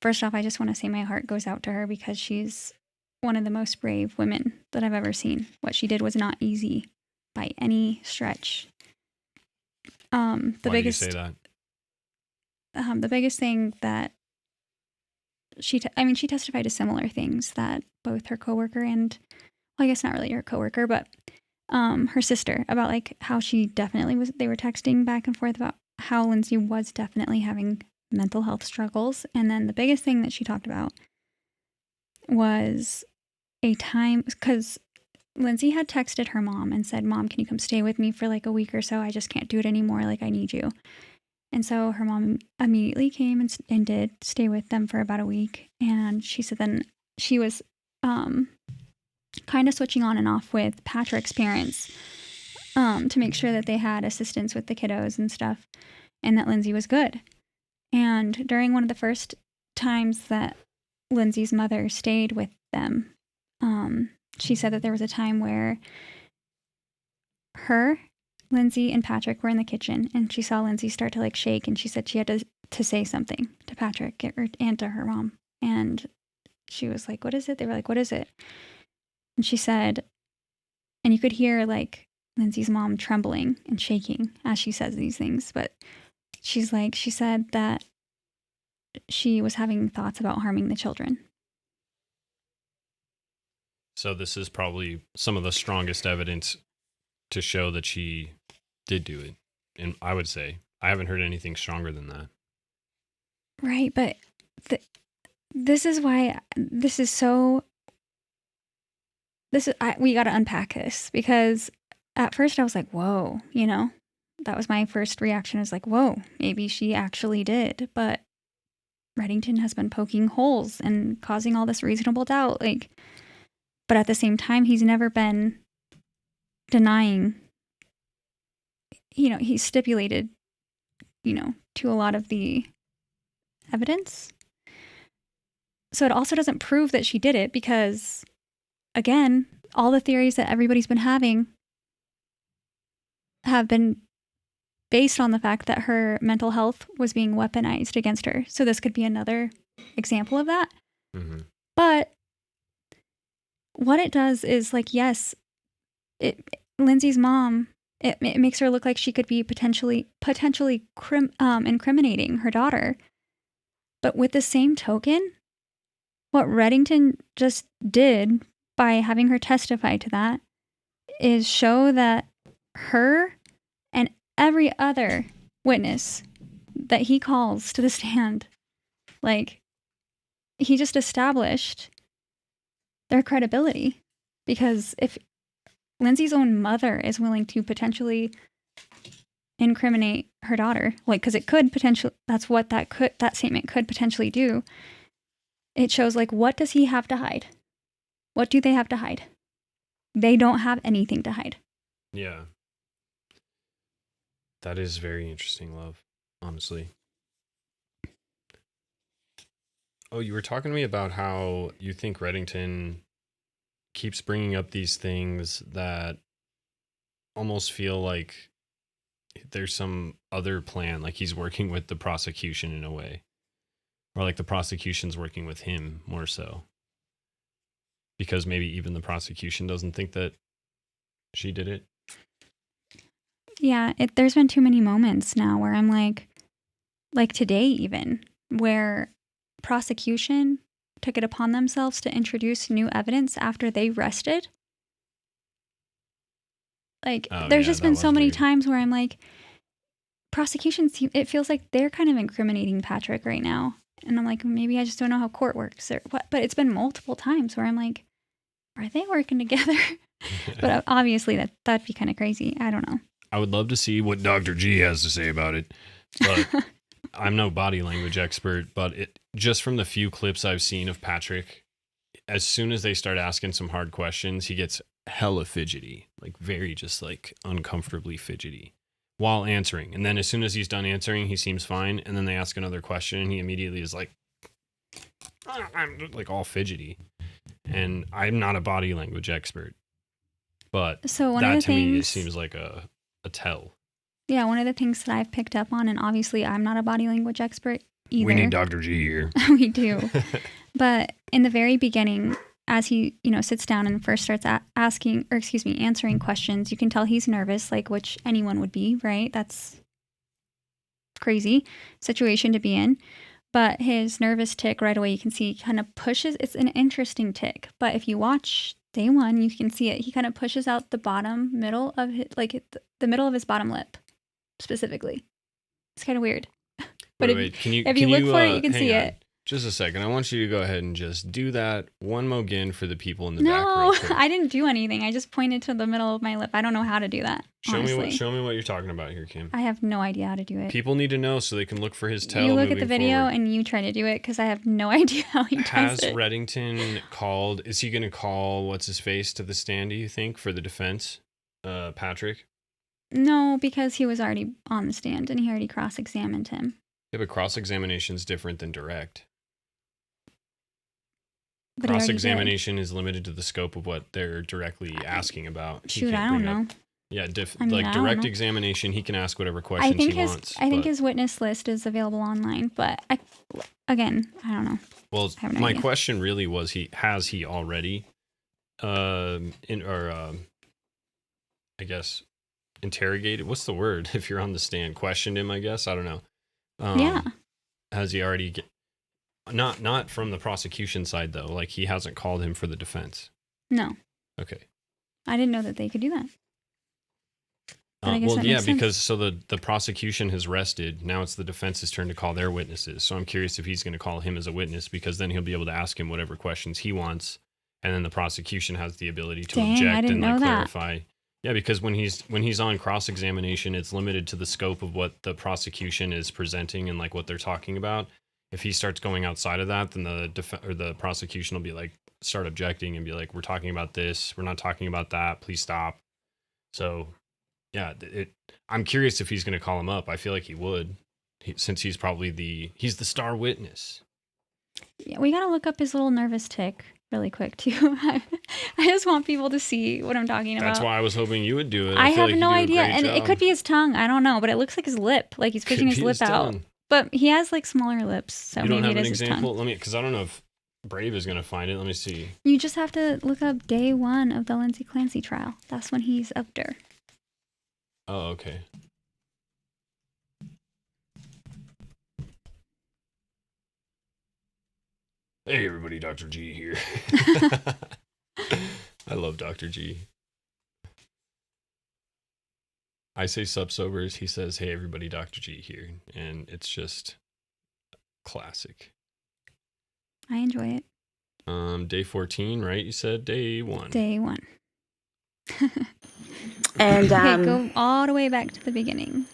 first off, I just want to say my heart goes out to her because she's one of the most brave women that I've ever seen. What she did was not easy by any stretch. Why do you say that? The biggest thing that she testified to similar things that both her coworker and, well, I guess not really her coworker, but her sister, about like how she definitely they were texting back and forth about how Lindsay was definitely having mental health struggles. And then the biggest thing that she talked about was a time, because Lindsay had texted her mom and said, "Mom, can you come stay with me for like a week or so? I just can't do it anymore. Like, I need you." And so her mom immediately came and did stay with them for about a week. And she said then she was kind of switching on and off with Patrick's parents to make sure that they had assistance with the kiddos and stuff, and that Lindsay was good. And during one of the first times that Lindsay's mother stayed with them, she said that there was a time where Lindsay and Patrick were in the kitchen, and she saw Lindsay start to like shake, and she said she had to say something to Patrick and to her mom. And she was like, "What is it?" They were like, "What is it?" And she said, and you could hear like Lindsay's mom trembling and shaking as she says these things, but she said that she was having thoughts about harming the children. So this is probably some of the strongest evidence to show that she did do it And I would say I haven't heard anything stronger than that. Right, but this is why this is so. We got to unpack this, because at first I was like, "Whoa," that was my first reaction. I was like, "Whoa, maybe she actually did." But Reddington has been poking holes and causing all this reasonable doubt, but at the same time, he's never been denying. He's stipulated, to a lot of the evidence. So it also doesn't prove that she did it, because, again, all the theories that everybody's been having have been based on the fact that her mental health was being weaponized against her. So this could be another example of that. Mm-hmm. But what it does is, yes, Lindsay's mom, it makes her look like she could be potentially incriminating her daughter. But with the same token, what Reddington just did by having her testify to that is show that her and every other witness that he calls to the stand, he just established their credibility. Because if Lindsay's own mother is willing to potentially incriminate her daughter, because it could potentially, that's what that statement could potentially do. It shows, what does he have to hide? What do they have to hide? They don't have anything to hide. Yeah. That is very interesting, love, honestly. Oh, you were talking to me about how you think Reddington keeps bringing up these things that almost feel like there's some other plan, like he's working with the prosecution in a way, or the prosecution's working with him more so, because maybe even the prosecution doesn't think that she did it. Yeah, there's been too many moments now where I'm like today even, where prosecution took it upon themselves to introduce new evidence after they rested. There's just been so many times where I'm like, prosecution, it feels like they're kind of incriminating Patrick right now. And I'm like, maybe I just don't know how court works or what. But it's been multiple times where I'm like, are they working together? But obviously that'd be kind of crazy. I don't know. I would love to see what Dr. G has to say about it. But I'm no body language expert, but just from the few clips I've seen of Patrick, as soon as they start asking some hard questions, he gets hella fidgety, very just uncomfortably fidgety while answering. And then as soon as he's done answering, he seems fine. And then they ask another question and he immediately is I'm all fidgety. And I'm not a body language expert, but so that to me, it seems like a tell. Yeah, one of the things that I've picked up on, and obviously I'm not a body language expert either. We need Dr. G here. We do. But in the very beginning, as he, sits down and first starts answering questions, you can tell he's nervous, which anyone would be, right? That's crazy situation to be in. But his nervous tick right away, you can see he kind of pushes. It's an interesting tick. But if you watch day one, you can see it. He kind of pushes out the middle of his, the middle of his bottom lip, specifically. It's kind of weird. But wait, if you look for it, you can see it. Just a second. I want you to go ahead and just do that one more again for the people in the back. No, I didn't do anything. I just pointed to the middle of my lip. I don't know how to do that. Show me what you're talking about here, Kim. I have no idea how to do it. People need to know so they can look for his tell. You look at the video and you try to do it, because I have no idea how he does it. Has Reddington called? Is he going to call what's his face to the stand? Do you think, for the defense, Patrick? No, because he was already on the stand and he already cross-examined him. Yeah, but cross-examination is different than direct. But cross-examination is limited to the scope of what they're directly asking about. Shoot, I don't know. Yeah, direct examination, he can ask whatever questions he wants. I think his witness list is available online, but I don't know. Well, my question really was, has he already, I guess, interrogated? What's the word if you're on the stand? Questioned him, I guess. I don't know. Yeah. Has he already? Not from the prosecution side though. He hasn't called him for the defense. No. Okay. I didn't know that they could do that. But I guess that makes sense. because so the prosecution has rested. Now it's the defense's turn to call their witnesses. So I'm curious if he's going to call him as a witness, because then he'll be able to ask him whatever questions he wants, and then the prosecution has the ability to Dang, I object didn't and know like that. clarify. Yeah, because when he's on cross-examination, it's limited to the scope of what the prosecution is presenting and like what they're talking about. If he starts going outside of that, then the prosecution will be like, start objecting and be like, we're talking about this, we're not talking about that, please stop. So yeah, I'm curious if he's going to call him up. I feel like he would, since he's probably he's the star witness. Yeah, we gotta look up his little nervous tick really quick too. I just want people to see what I'm talking about. That's why I was hoping you would do it. I feel have like no you do a idea, great and it job. could be his tongue. I don't know, but it looks like his lip, like he's pushing Could his be lip his out. tongue. But he has like smaller lips, so You don't maybe have it an is his example? tongue. Let me, because I don't know if Brave is going to find it. Let me see. You just have to look up day 1 of the Lindsay Clancy trial. That's when he's up there. Oh, okay. Hey everybody, Dr. G here. I love Dr. G. I say sup sobers, he says, hey everybody, Dr. G here. And it's just classic. I enjoy it. Day 14, right? You said day 1. Day 1. And Okay, go all the way back to the beginning.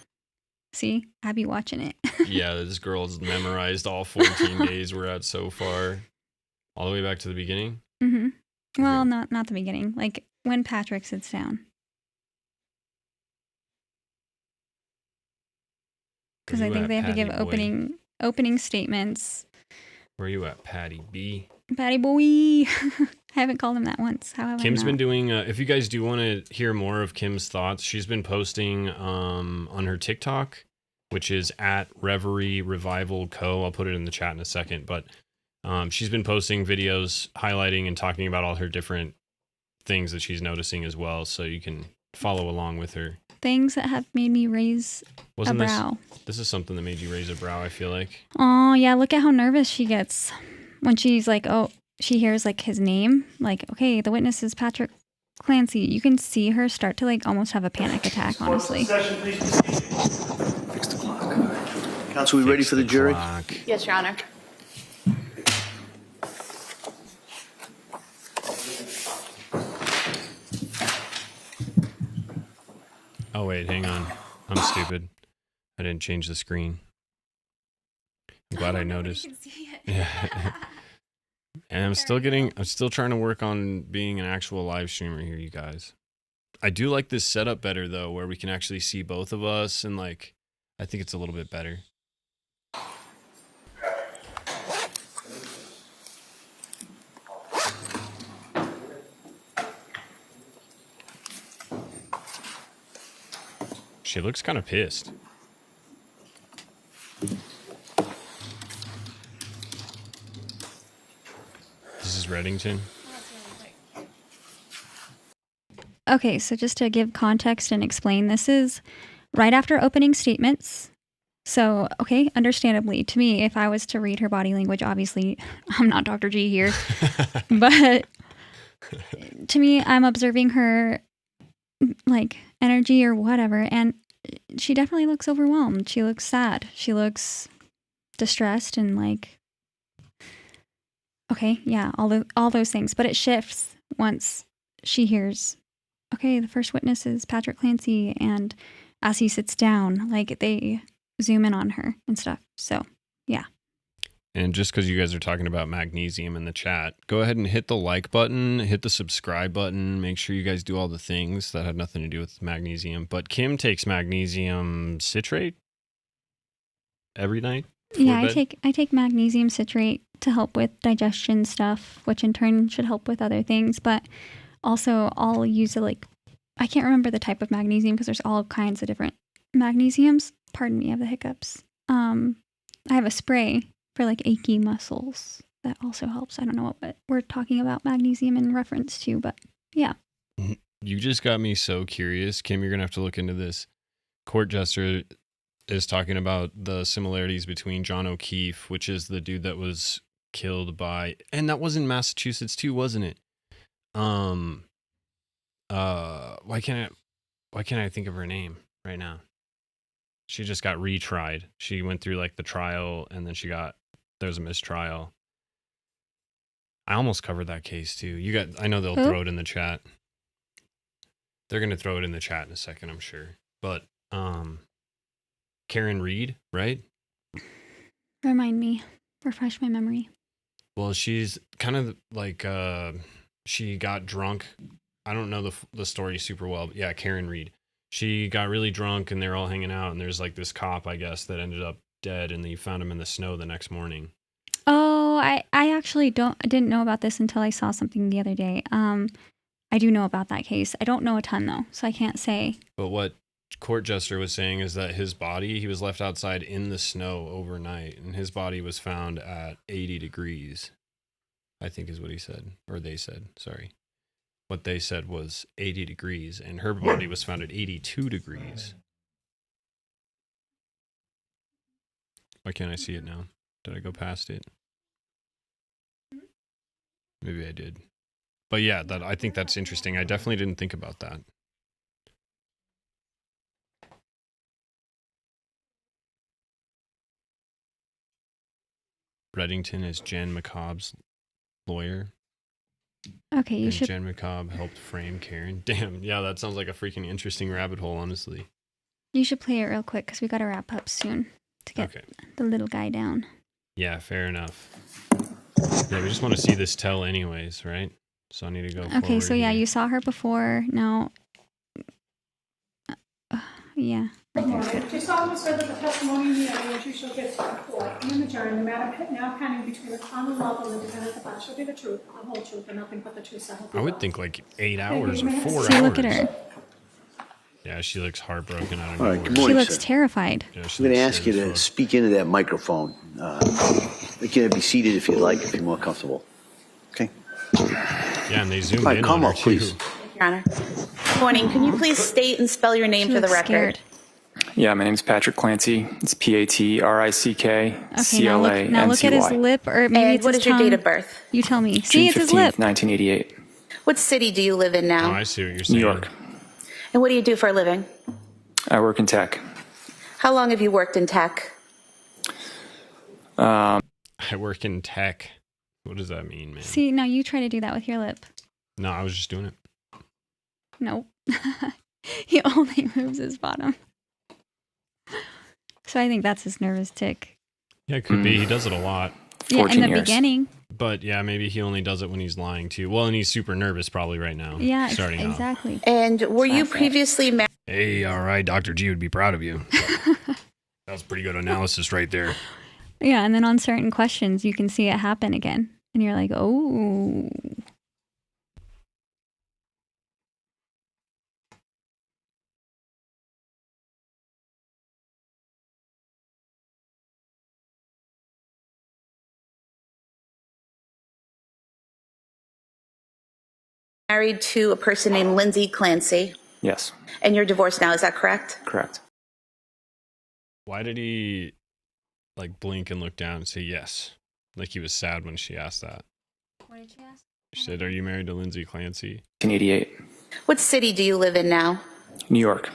See, Abby watching it. Yeah, this girl's memorized all 14 days we're at so far. All the way back to the beginning? Mm-hmm. Well, Okay. not the beginning. Like when Patrick sits down. Because Where I you think at, they have to give Patty boy? opening statements. Where you at, Patty B? Patty boy. I haven't called him that once. How have Kim's I been not? doing, if you guys do want to hear more of Kim's thoughts, she's been posting on her TikTok, which is at Reverie Revival Co. I'll put it in the chat in a second, but she's been posting videos highlighting and talking about all her different things that she's noticing as well, so you can follow along with her. Things that have made me raise Wasn't a brow. This is something that made you raise a brow, I feel like. Oh, yeah. Look at how nervous she gets when she's like, oh, she hears like his name. Like, okay, the witness is Patrick Clancy. You can see her start to like almost have a panic attack, honestly. Session, please proceed. Fix the clock. Counsel, we ready Fix for the jury? clock. yes, Your Honor. Oh, wait, hang on. I'm stupid. I didn't change the screen. I'm glad I noticed. Yeah. And I'm still trying to work on being an actual live streamer here, you guys. I do like this setup better, though, where we can actually see both of us, and like, I think it's a little bit better. She looks kind of pissed. This is Reddington. Okay, so just to give context and explain, this is right after opening statements. So, okay, understandably, to me, if I was to read her body language, obviously, I'm not Dr. G here, but to me, I'm observing her like energy or whatever, and she definitely looks overwhelmed. She looks sad. She looks distressed and like, okay, yeah, all those things. But it shifts once she hears, okay, the first witness is Patrick Clancy, and as he sits down, like they zoom in on her and stuff. So, yeah. And just because you guys are talking about magnesium in the chat, go ahead and hit the like button, hit the subscribe button. Make sure you guys do all the things that have nothing to do with magnesium. But Kim takes magnesium citrate every night. Yeah, before bed? I take magnesium citrate to help with digestion stuff, which in turn should help with other things. But also, I'll use I can't remember the type of magnesium because there's all kinds of different magnesiums. Pardon me, I have the hiccups. I have a spray for like achy muscles that also helps. I don't know what we're talking about magnesium in reference to, but yeah. You just got me so curious. Kim, you're going to have to look into this. Court Jester is talking about the similarities between John O'Keefe, which is the dude that was killed by, and that was in Massachusetts too, wasn't it? Why can't Why can't I think of her name right now? She just got retried. She went through like the trial and then there's a mistrial. I almost covered that case too. I know they'll throw it in the chat. They're going to throw it in the chat in a second, I'm sure. But Karen Reed, right? Remind me. Refresh my memory. Well, she's kind of like she got drunk. I don't know the story super well, but yeah, Karen Reed. She got really drunk and they're all hanging out and there's like this cop, I guess, that ended up dead and they found him in the snow the next morning. Oh, I actually didn't know about this until I saw something the other day. I do know about that case. I don't know a ton though, so I can't say. But what court jester was saying is that he was left outside in the snow overnight and his body was found at 80 degrees, I think is what he said, or they said, sorry. What they said was 80 degrees and her body was found at 82 degrees. Why can't I see it now? Did I go past it? Maybe I did. But yeah, I think that's interesting. I definitely didn't think about that. Reddington is Jen McCobb's lawyer. Okay, you should. Jen McCobb helped frame Karen. Damn, yeah, that sounds like a freaking interesting rabbit hole, honestly. You should play it real quick because we got to wrap up soon to get the little guy down. Yeah, fair enough. Yeah, we just want to see this tell anyways, right? So I need to go Okay, so yeah, here. you saw her before. Now, yeah. Good morning. Do solemnly swear that the testimony in the evidence you shall give to the court and in the jury, the matter now pending between the Commonwealth and the defendant above shall be the truth, the whole truth, and nothing but the truth. So help you I would God. think like 8 hours or 4 hours. See, look at her. Yeah, she looks heartbroken. I don't All know. right, good She morning, looks sir. terrified. Yeah, I'm going to ask you to speak into that microphone. You can be seated if you like, if you're more comfortable. Okay? Yeah, and they zoomed All right, in calm on her up, please. too. Your Honor. Good morning. Can you please state and spell your name She for the looks record? scared. Yeah, my name's Patrick Clancy. It's Okay, PATRICK now look at his CLANCY. lip, or maybe And it's what his is your tongue. date of birth? You tell me. See, June it's his lip. 15th, 1988. What city do you live in Oh, now? I see what you're saying. New York. And what do you do for a living? I work in tech. How long have you worked in tech? I work in tech. What does that mean, man? See, now you try to do that with your lip. No, I was just doing it. Nope. He only moves his bottom. So I think that's his nervous tick. Yeah, it could be. He does it a lot. Yeah, in 14 the years. beginning. But yeah, maybe he only does it when he's lying too. Well, and he's super nervous probably right now. Yeah, starting off. exactly. And were you That's it. previously married? Hey, all right, Dr. G would be proud of you. That was pretty good analysis right there. Yeah, and then on certain questions, you can see it happen again. And you're like, oh. Married to a person named Lindsay Clancy, Yes, and you're divorced now. Is that correct? correct. Why did he like blink and look down and say yes? Like he was sad when she asked that. What did she ask? She said, "Are you married to Lindsay Clancy?" 1988. What city do you live in now? New York.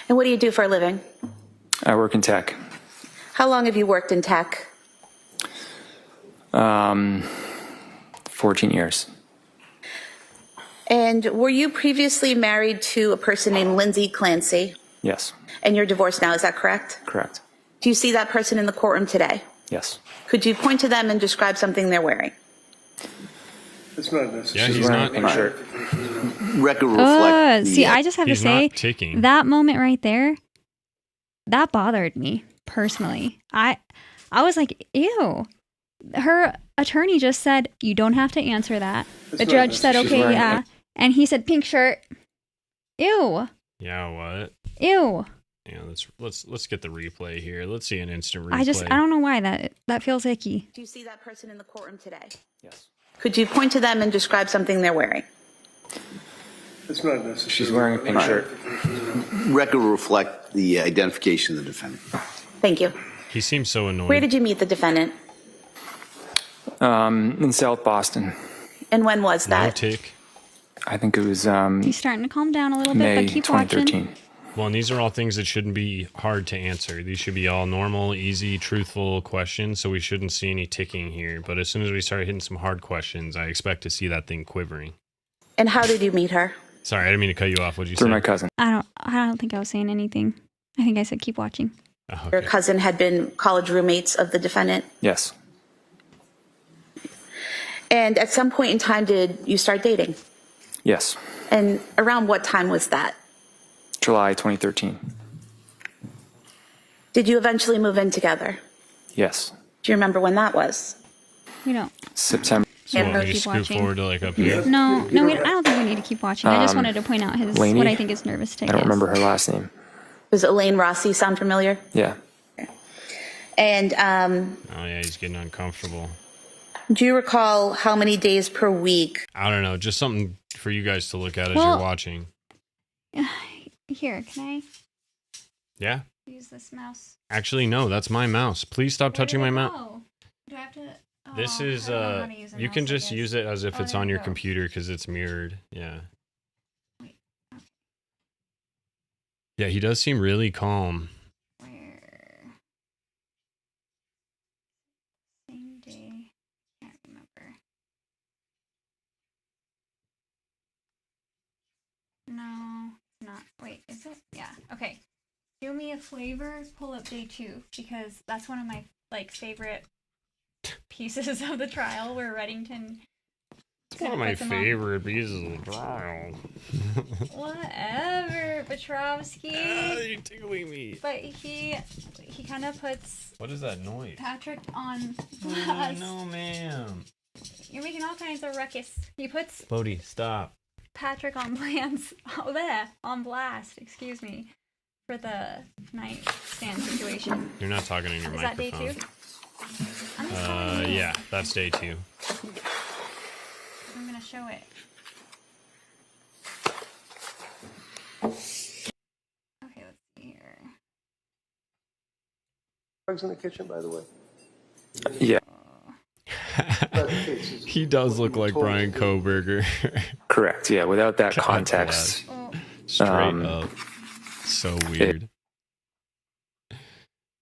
And what do you do for a living? I work in tech. How long have you worked in tech? 14 years. And were you previously married to a person named Lindsay Clancy, Yes, and you're divorced now? Is that correct? correct. Do you see that person in the courtroom today? Yes. Could you point to them and describe something they're wearing? It's not Yeah, necessary. he's not. Pink shirt. Record reflect. See, I just have to He's say, not ticking. that moment right there, that bothered me personally. I was like, ew. Her attorney just said, you don't have to answer that. The judge said, She's okay, wearing yeah. And he said, pink shirt. Ew. Yeah, what? Ew. Yeah, let's get the replay here. Let's see an instant replay. I don't know why that feels icky. Do you see that person in the courtroom today? Yes. Could you point to them and describe something they're wearing? It's not necessary. She's wearing a pink shirt. Record reflect the identification of the defendant. Thank you. He seems so annoyed. Where did you meet the defendant? In South Boston. And when was No that? tick. I think it was He's starting to calm down a little May bit, but keep watching. 2013. Well, and these are all things that shouldn't be hard to answer. These should be all normal, easy, truthful questions, so we shouldn't see any ticking here. But as soon as we start hitting some hard questions, I expect to see that thing quivering. And how did you meet her? Sorry, I didn't mean to cut you off. What'd you Through say? my cousin. I don't think I was saying anything. I think I said keep watching. Oh, Your okay. cousin had been college roommates of the defendant. Yes. And at some point in time, did you start dating? Yes. And around what time was that? July 2013. Did you eventually move in together? Yes. Do you remember when that was? We don't. September. So Yeah, want me keep to scoot watching. forward to like up here? No, I don't think we need to keep watching. I just wanted to point out Lainey? what I think his nervous tick I don't is. remember her last name. Does Elaine Rossi sound familiar? Yeah. And Oh yeah, he's getting uncomfortable. do you recall how many days per week? I don't know, just something for you guys to look at as Well- you're watching. Here, can I Yeah? use this mouse? Actually, no, that's my mouse. Please stop touching my mouse. mouse. Do I have to? This Oh, is, I don't know how to use a you mouse, can I just guess. use it as if Oh, it's there on you your go. computer because it's mirrored. Yeah. Wait, okay. Yeah, he does seem really calm. Where? Same day. Can't remember. No, it's not. Wait, is it? Yeah. Okay. Do me a flavor. Pull up day 2 because that's one of my favorite pieces of the trial where Reddington. It's one of my favorite pieces of the trial. Whatever, Petrovsky. You're tickling me. But he kind of puts What is that noise? Patrick on Oh, blast. no, ma'am. You're making all kinds of ruckus. He puts Bodhi, stop. Patrick on blast. Oh, there, on blast. Excuse me, for the nightstand situation. You're not talking in your Is that microphone. day 2? I'm just telling you. Yeah, that's day 2. I'm gonna show it. Okay, let's see here. Drugs in the kitchen, by the way. Yeah. He does look like Brian Koberger. Correct. Yeah. Without that God context. Oh, Straight Um, up. So weird.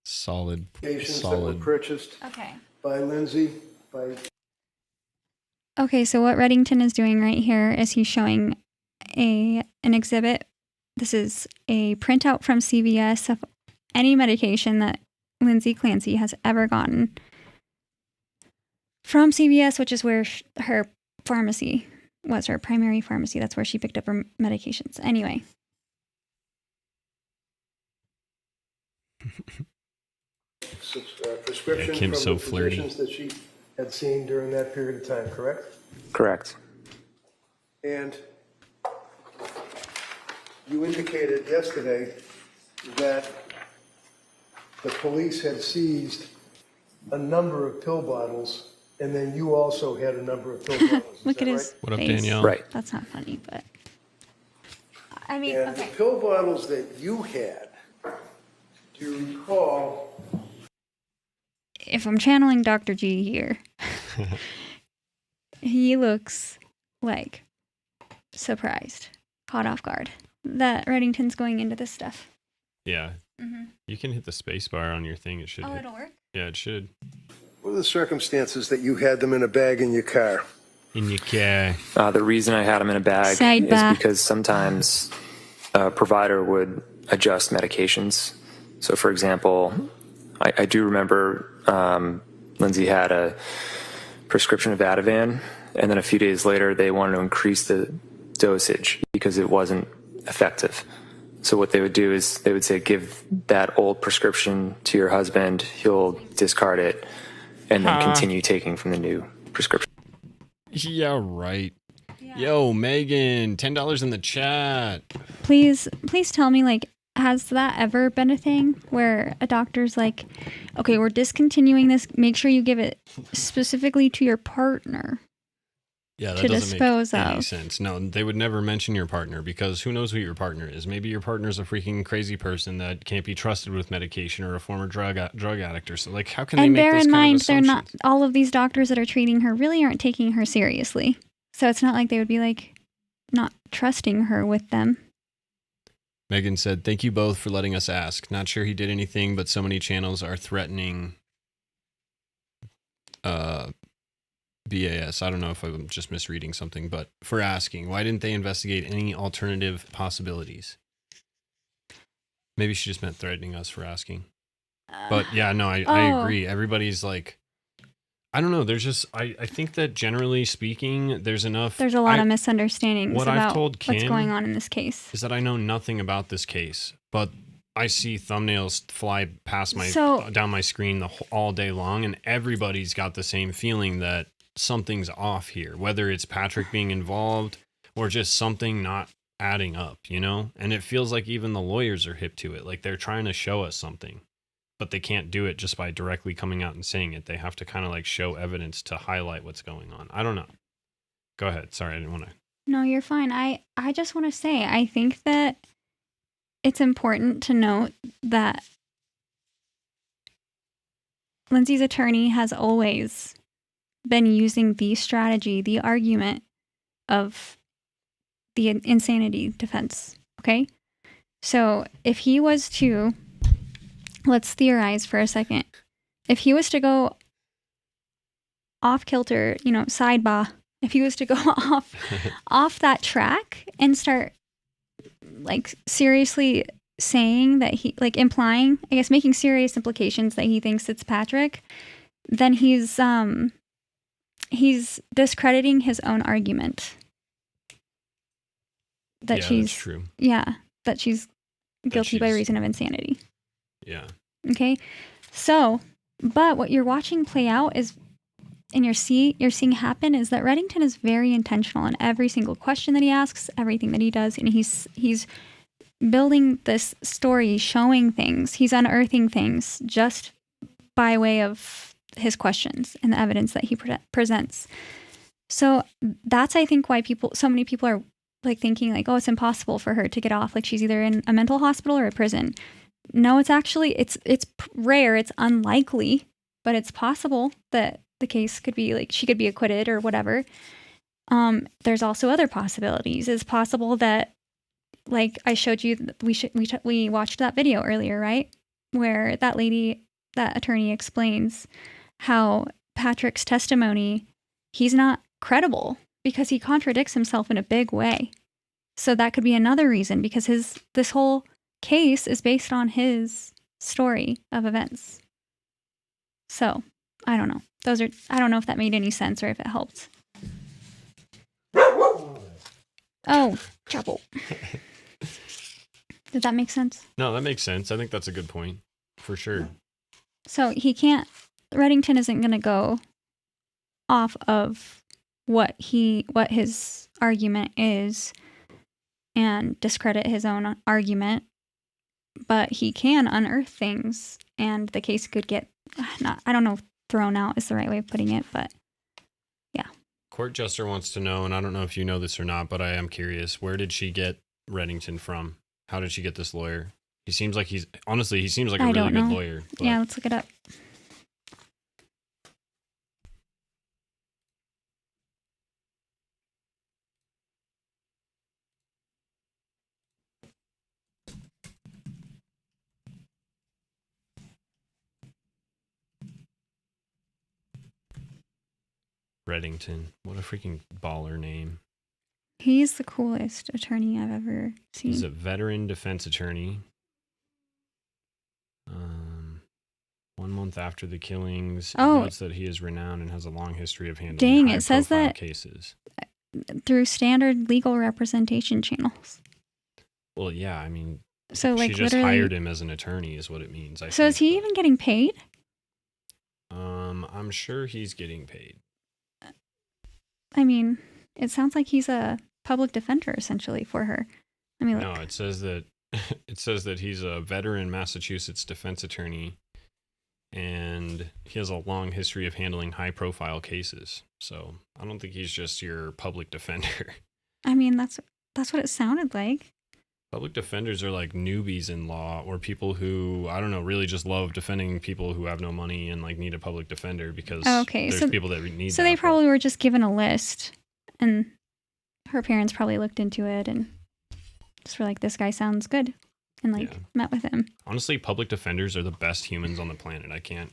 Solid. Patients that were Solid. purchased okay. by Lindsay, by Okay, so what Reddington is doing right here is he's showing an exhibit. This is a printout from CVS of any medication that Lindsay Clancy has ever gotten from CVS, which is where her pharmacy was, her primary pharmacy. That's where she picked up her medications. Anyway. prescription Yeah, Kim's from so the flirty. physicians that she had seen during that period of time, correct? Correct. And you indicated yesterday that the police had seized a number of pill bottles, and then you also had a number of pill bottles. Is Look that at his right? What up, face. Danielle? Right. That's not funny, but I mean, And okay. the pill bottles that you had, do you recall? If I'm channeling Dr. G here, he looks like surprised, caught off guard that Reddington's going into this stuff. Yeah. Mm-hmm. You can hit the space bar on your thing. It should. Oh, hit. it'll work? Yeah, it should. What are the circumstances that you had them in a bag in your car? In your car. The reason I had them in a bag Sidebar. is because sometimes a provider would adjust medications. So, for example, I do remember Lindsay had a prescription of Ativan, and then a few days later they wanted to increase the dosage because it wasn't effective. So what they would do is they would say, give that old prescription to your husband, he'll discard it, and then continue taking from the new prescription. Yeah, right. Yeah. Yo, Megan, $10 in the chat. Please tell me, has that ever been a thing where a doctor's like, okay, we're discontinuing this. Make sure you give it specifically to your partner. Yeah, that To doesn't dispose make any of. sense. No, they would never mention your partner because who knows who your partner is. Maybe your partner's a freaking crazy person that can't be trusted with medication or a former drug addict or so. Like, how can And they make bear those in kind mind, of they're not, assumptions? all of these doctors that are treating her really aren't taking her seriously. So it's not like they would be like, not trusting her with them. Megan said, "Thank you both for letting us ask. Not sure he did anything, but so many channels are threatening BAS. I don't know if I'm just misreading something, but for asking, why didn't they investigate any alternative possibilities?" Maybe she just meant threatening us for asking. But yeah, no, I agree. Everybody's like, I don't know. There's just, I think that generally speaking, there's a lot of misunderstandings what about I've told Kim what's going on in this case. Is that I know nothing about this case, but I see thumbnails fly past down my screen all day long, and everybody's got the same feeling that something's off here, whether it's Patrick being involved or just something not adding up, you know? And it feels like even the lawyers are hip to it. Like they're trying to show us something, but they can't do it just by directly coming out and saying it. They have to kind of like show evidence to highlight what's going on. I don't know. Go ahead. Sorry, I didn't want to. No, you're fine. I just want to say, I think that it's important to note that Lindsay's attorney has always been using the strategy, the argument of the insanity defense. Okay? So if he was to, let's theorize for a second. If he was to go off kilter, sidebar, if he was to go off that track and start like seriously saying that implying, I guess, making serious implications that he thinks it's Patrick, then he's discrediting his own argument. That that's true. Yeah, that she's guilty by reason of insanity. Yeah. Okay. So, but what you're watching play out is, and you're seeing happen, is that Reddington is very intentional in every single question that he asks, everything that he does, and he's building this story, showing things, he's unearthing things just by way of his questions and the evidence that he presents. So that's, I think, why so many people are like thinking like, oh, it's impossible for her to get off. Like she's either in a mental hospital or a prison. No, it's actually, it's rare. It's unlikely, but it's possible that the case could be like, she could be acquitted or whatever. There's also other possibilities. It's possible that, like I showed you, we watched that video earlier, right? Where that attorney explains how Patrick's testimony, he's not credible because he contradicts himself in a big way. So that could be another reason, because this whole case is based on his story of events. So I don't know. I don't know if that made any sense or if it helped. Oh, trouble. Did that make sense? No, that makes sense. I think that's a good point for sure. So Reddington isn't going to go off of what his argument is and discredit his own argument, but he can unearth things and the case could get, I don't know if thrown out is the right way of putting it, but yeah. Court Jester wants to know, and I don't know if you know this or not, but I am curious, where did she get Reddington from? How did she get this lawyer? He seems like he seems like a really good lawyer. But... Yeah, let's look it up. Reddington. What a freaking baller name. He's the coolest attorney I've ever seen. He's a veteran defense attorney. 1 month after the killings, notes that he is renowned and has a long history of handling it says that cases through standard legal representation channels. Well, yeah, I mean, so like she just hired him as an attorney, is what it means. So is he even getting paid? I'm sure he's getting paid. I mean, it sounds like he's a public defender essentially for her. I mean, no, it says that he's a veteran Massachusetts defense attorney, and he has a long history of handling high-profile cases. So I don't think he's just your public defender. I mean, that's what it sounded like. Public defenders are like newbies in law, or people who, I don't know, really just love defending people who have no money and like need a public defender because there's people that need. So they probably were just given a list, and her parents probably looked into it and just were like, this guy sounds good, and like met with him. Honestly, public defenders are the best humans on the planet. I can't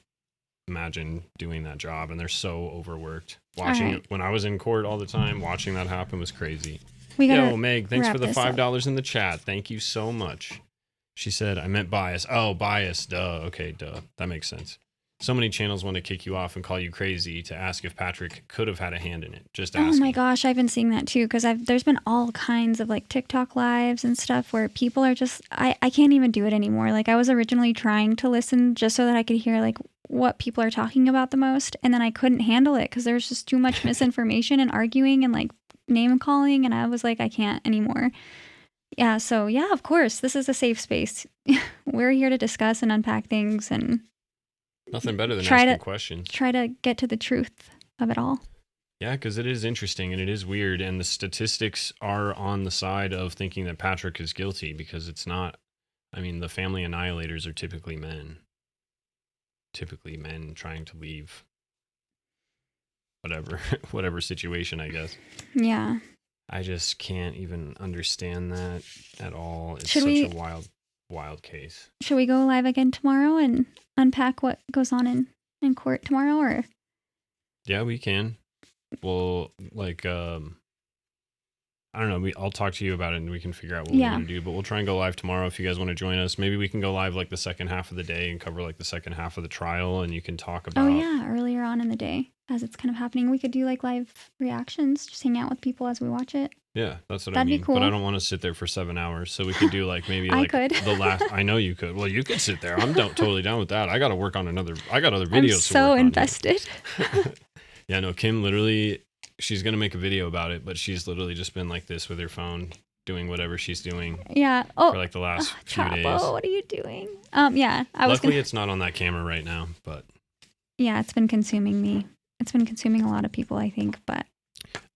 imagine doing that job, and they're so overworked. Watching it when I was in court all the time, watching that happen was crazy. Yo, Meg, thanks for the $5 in the chat. Thank you so much. She said, I meant bias. Oh, bias. Duh. Okay, duh. That makes sense. So many channels want to kick you off and call you crazy to ask if Patrick could have had a hand in it. Just asking. Oh my gosh, I've been seeing that too, because there's been all kinds of like TikTok lives and stuff where people are just, I can't even do it anymore. Like I was originally trying to listen just so that I could hear like what people are talking about the most, and then I couldn't handle it because there's just too much misinformation and arguing and like name calling, and I was like, I can't anymore. Yeah, so yeah, of course, this is a safe space. We're here to discuss and unpack things and nothing better than asking questions. Try to get to the truth of it all. Yeah, because it is interesting and it is weird, and the statistics are on the side of thinking that Patrick is guilty because it's not. I mean, the family annihilators are typically men. Typically men trying to leave whatever situation, I guess. Yeah. I just can't even understand that at all. It's such a wild case. Should we go live again tomorrow and unpack what goes on in court tomorrow, or? Yeah, we can. Well, like, I don't know. I'll talk to you about it and we can figure out what we're going to do, but we'll try and go live tomorrow if you guys want to join us. Maybe we can go live like the second half of the day and cover like the second half of the trial, and you can talk about. Oh yeah, earlier on in the day as it's kind of happening. We could do like live reactions, just hang out with people as we watch it. Yeah, that's what That'd I mean. Be cool. But I don't want to sit there for 7 hours, so we could do like maybe I like could. the last. I know you could. Well, you could sit there. I'm totally down with that. I got to work on I got other videos. I'm so invested. Yeah, no, Kim literally. She's going to make a video about it, but she's literally just been like this with her phone, doing whatever she's doing. Yeah. Oh, for like the last few Chapo, days. What are you doing? Yeah. Luckily, it's not on that camera right now, but. Yeah, it's been consuming me. It's been consuming a lot of people, I think, but.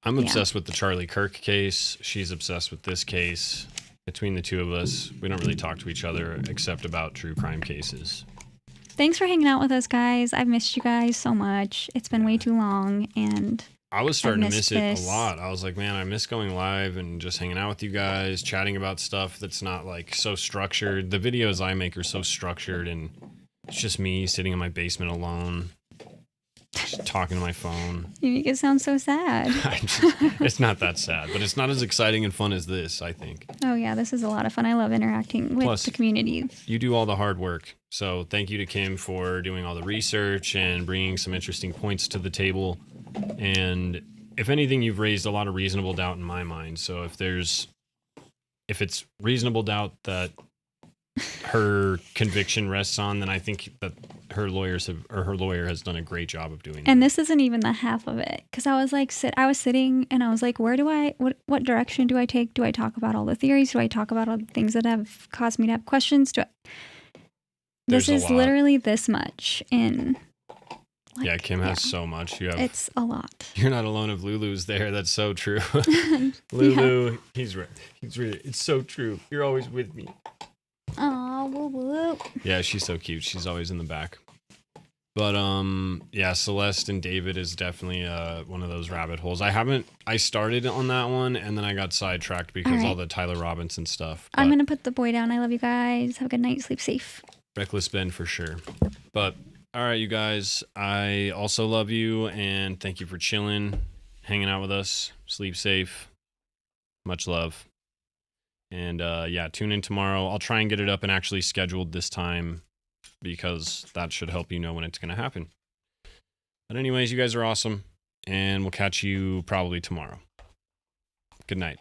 I'm obsessed with the Charlie Kirk case. She's obsessed with this case. Between the two of us, we don't really talk to each other except about true crime cases. Thanks for hanging out with us, guys. I've missed you guys so much. It's been way too long, and I was starting to miss it a lot. I was like, man, I miss going live and just hanging out with you guys, chatting about stuff that's not like so structured. The videos I make are so structured, and it's just me sitting in my basement alone, just talking to my phone. You make it sound so sad. It's not that sad, but it's not as exciting and fun as this, I think. Oh yeah, this is a lot of fun. I love interacting with the community. You do all the hard work. So thank you to Kim for doing all the research and bringing some interesting points to the table. And if anything, you've raised a lot of reasonable doubt in my mind. So if it's reasonable doubt that her conviction rests on, then I think that her lawyer has done a great job of doing that. And this isn't even the half of it, because I was like, I was sitting and I was like, what direction do I take? Do I talk about all the theories? Do I talk about all the things that have caused me to have questions? This is literally this much in. Like, yeah, Kim has so much. It's a lot. You're not alone if Lulu's there. That's so true. Lulu, he's right. It's so true. You're always with me. Oh, woo woo. Yeah, she's so cute. She's always in the back. But yeah, Celeste and David is definitely one of those rabbit holes. I started on that one and then I got sidetracked because all the Tyler Robinson stuff. I'm gonna put the boy down. I love you guys. Have a good night. Sleep safe. Reckless Ben for sure. But all right, you guys, I also love you and thank you for chilling, hanging out with us. Sleep safe. Much love. And yeah, tune in tomorrow. I'll try and get it up and actually scheduled this time because that should help you know when it's going to happen. But anyways, you guys are awesome and we'll catch you probably tomorrow. Good night.